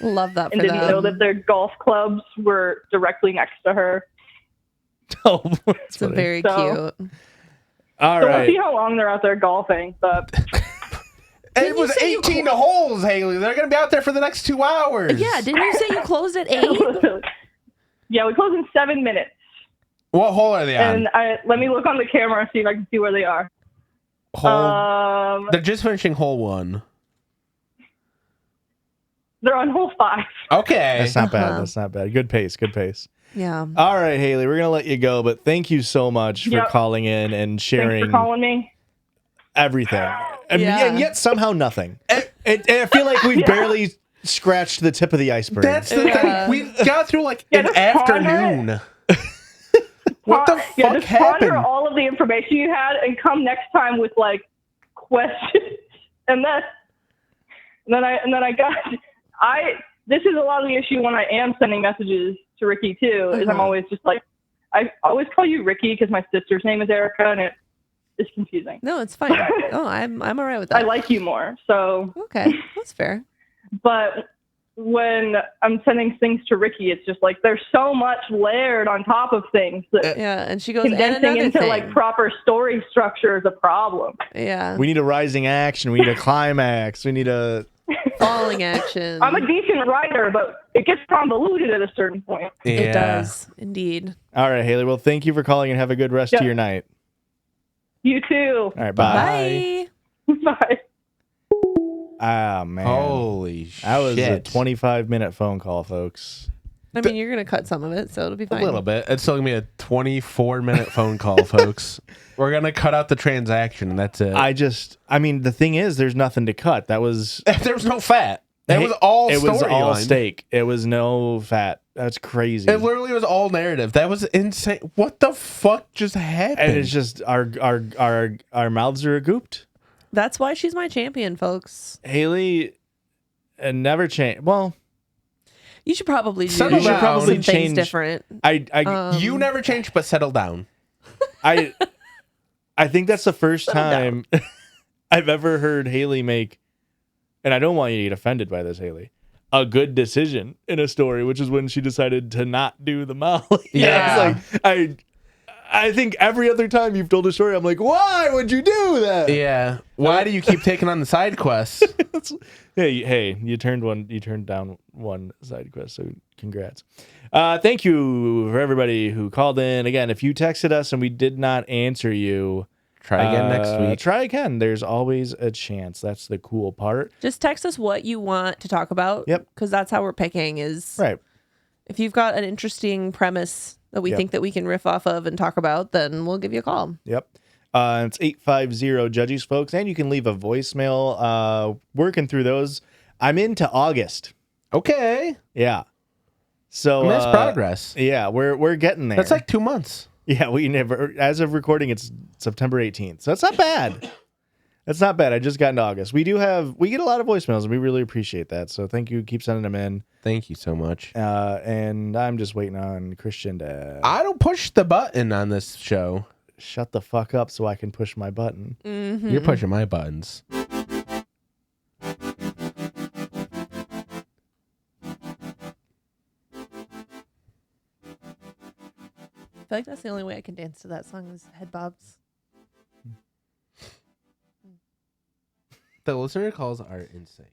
S4: Love that
S3: and
S4: for
S3: didn't know
S4: them.
S3: that their golf clubs were directly next to her.
S1: Oh, that's
S4: It's
S1: funny.
S4: very
S3: So-
S4: cute.
S1: All
S3: So we'll
S1: right.
S3: see how long they're out there golfing. But
S2: It was 18 holes, Haley. They're gonna be out there for the next 2 hours.
S4: Yeah, didn't you say you closed at 8?
S3: yeah, we close in 7 minutes.
S2: What hole are they on?
S3: And let me look on the camera and see if I can see where they are.
S2: They're just finishing hole 1.
S3: They're on hole 5.
S2: Okay.
S1: That's not bad. That's not bad. Good pace. Good pace.
S4: Yeah.
S1: All right, Haley, we're gonna let you go, but thank you so much for
S3: Yep.
S1: calling in and
S3: Thanks
S1: sharing
S3: for calling me.
S1: everything, and
S4: Yeah.
S1: yet somehow nothing. And I feel like we barely scratched the tip of the iceberg.
S2: That's the
S4: Yeah.
S2: thing. We got through like
S3: Yeah,
S2: an
S3: just ponder
S2: afternoon. What the
S3: Yeah,
S2: fuck
S3: just ponder
S2: happened?
S3: all of the information you had and come next time with like questions. and then I got this is a lot of the issue when I am sending messages to Ricky too, is I'm always just like, I always call you Ricky because my sister's name is Erica and it is confusing.
S4: No, it's fine. Oh, I'm all right with that.
S3: I like you more. So,
S4: Okay, that's fair.
S3: but when I'm sending things to Ricky, it's just like there's so much layered on top of things that
S4: Yeah, and she goes, and
S3: condensing
S4: another
S3: into
S4: thing.
S3: like proper story structure is a problem.
S4: Yeah,
S1: We need a rising action. We need a climax. We need a.
S4: falling action.
S3: I'm a decent writer, but it gets convoluted at a certain point.
S4: It does, indeed.
S1: All right, Haley. Well, thank you for calling and have a good rest of your night.
S3: You too.
S1: All right, bye.
S4: Bye.
S3: Bye.
S1: Ah, man.
S2: Holy shit.
S1: That was a 25-minute phone call, folks.
S4: I mean, you're gonna cut some of it, so it'll be
S2: A
S4: fine.
S2: little bit. It's still gonna be a 24-minute phone call, folks. We're gonna cut out the transaction, and that's it.
S1: I mean, the thing is, there's nothing to cut. That was.
S2: There was no fat. It was all
S1: It was all
S2: storyline.
S1: steak. It was no fat. That's crazy.
S2: It literally was all narrative. That was insane. What the fuck just happened?
S1: And it's just our mouths are gooped.
S4: That's why she's my champion, folks.
S1: Haley never change. Well,
S4: You should probably do
S2: Settle
S1: you should
S2: down.
S1: probably
S4: some
S1: change.
S4: things different.
S2: You never changed, but settle down.
S1: I think that's the first time I've ever heard Haley make, and I don't want you to get offended by this, Haley, a good decision in a story, which is when she decided to not do the Molly.
S2: Yeah.
S1: It's like, I think every other time you've told a story, I'm like, why would you do that?
S2: Yeah. Why do you keep taking on the side quests?
S1: Hey, you turned down one side quest, so congrats. Thank you for everybody who called in. Again, if you texted us and we did not answer you,
S2: Try again next week.
S1: Try again. There's always a chance. That's the cool part.
S4: Just text us what you want to talk about.
S1: Yep.
S4: Because that's how we're picking is
S1: Right.
S4: if you've got an interesting premise that we think that we can riff off of and talk about, then we'll give you a call.
S1: Yep. It's 850 Judges, folks, and you can leave a voicemail. Working through those. I'm into August.
S2: Okay.
S1: Yeah. So
S2: that's progress.
S1: Yeah, we're getting there.
S2: That's like 2 months.
S1: Yeah, we never. As of recording, it's September 18th, so that's not bad. That's not bad. I just got into August. We get a lot of voicemails, and we really appreciate that. So thank you. Keep sending them in.
S2: Thank you so much.
S1: And I'm just waiting on Christian to.
S2: I don't push the button on this show.
S1: Shut the fuck up so I can push my button.
S4: Mm-hmm.
S2: You're pushing my buttons.
S4: I feel like that's the only way I can dance to that song is head bobs.
S2: The listener calls are insane.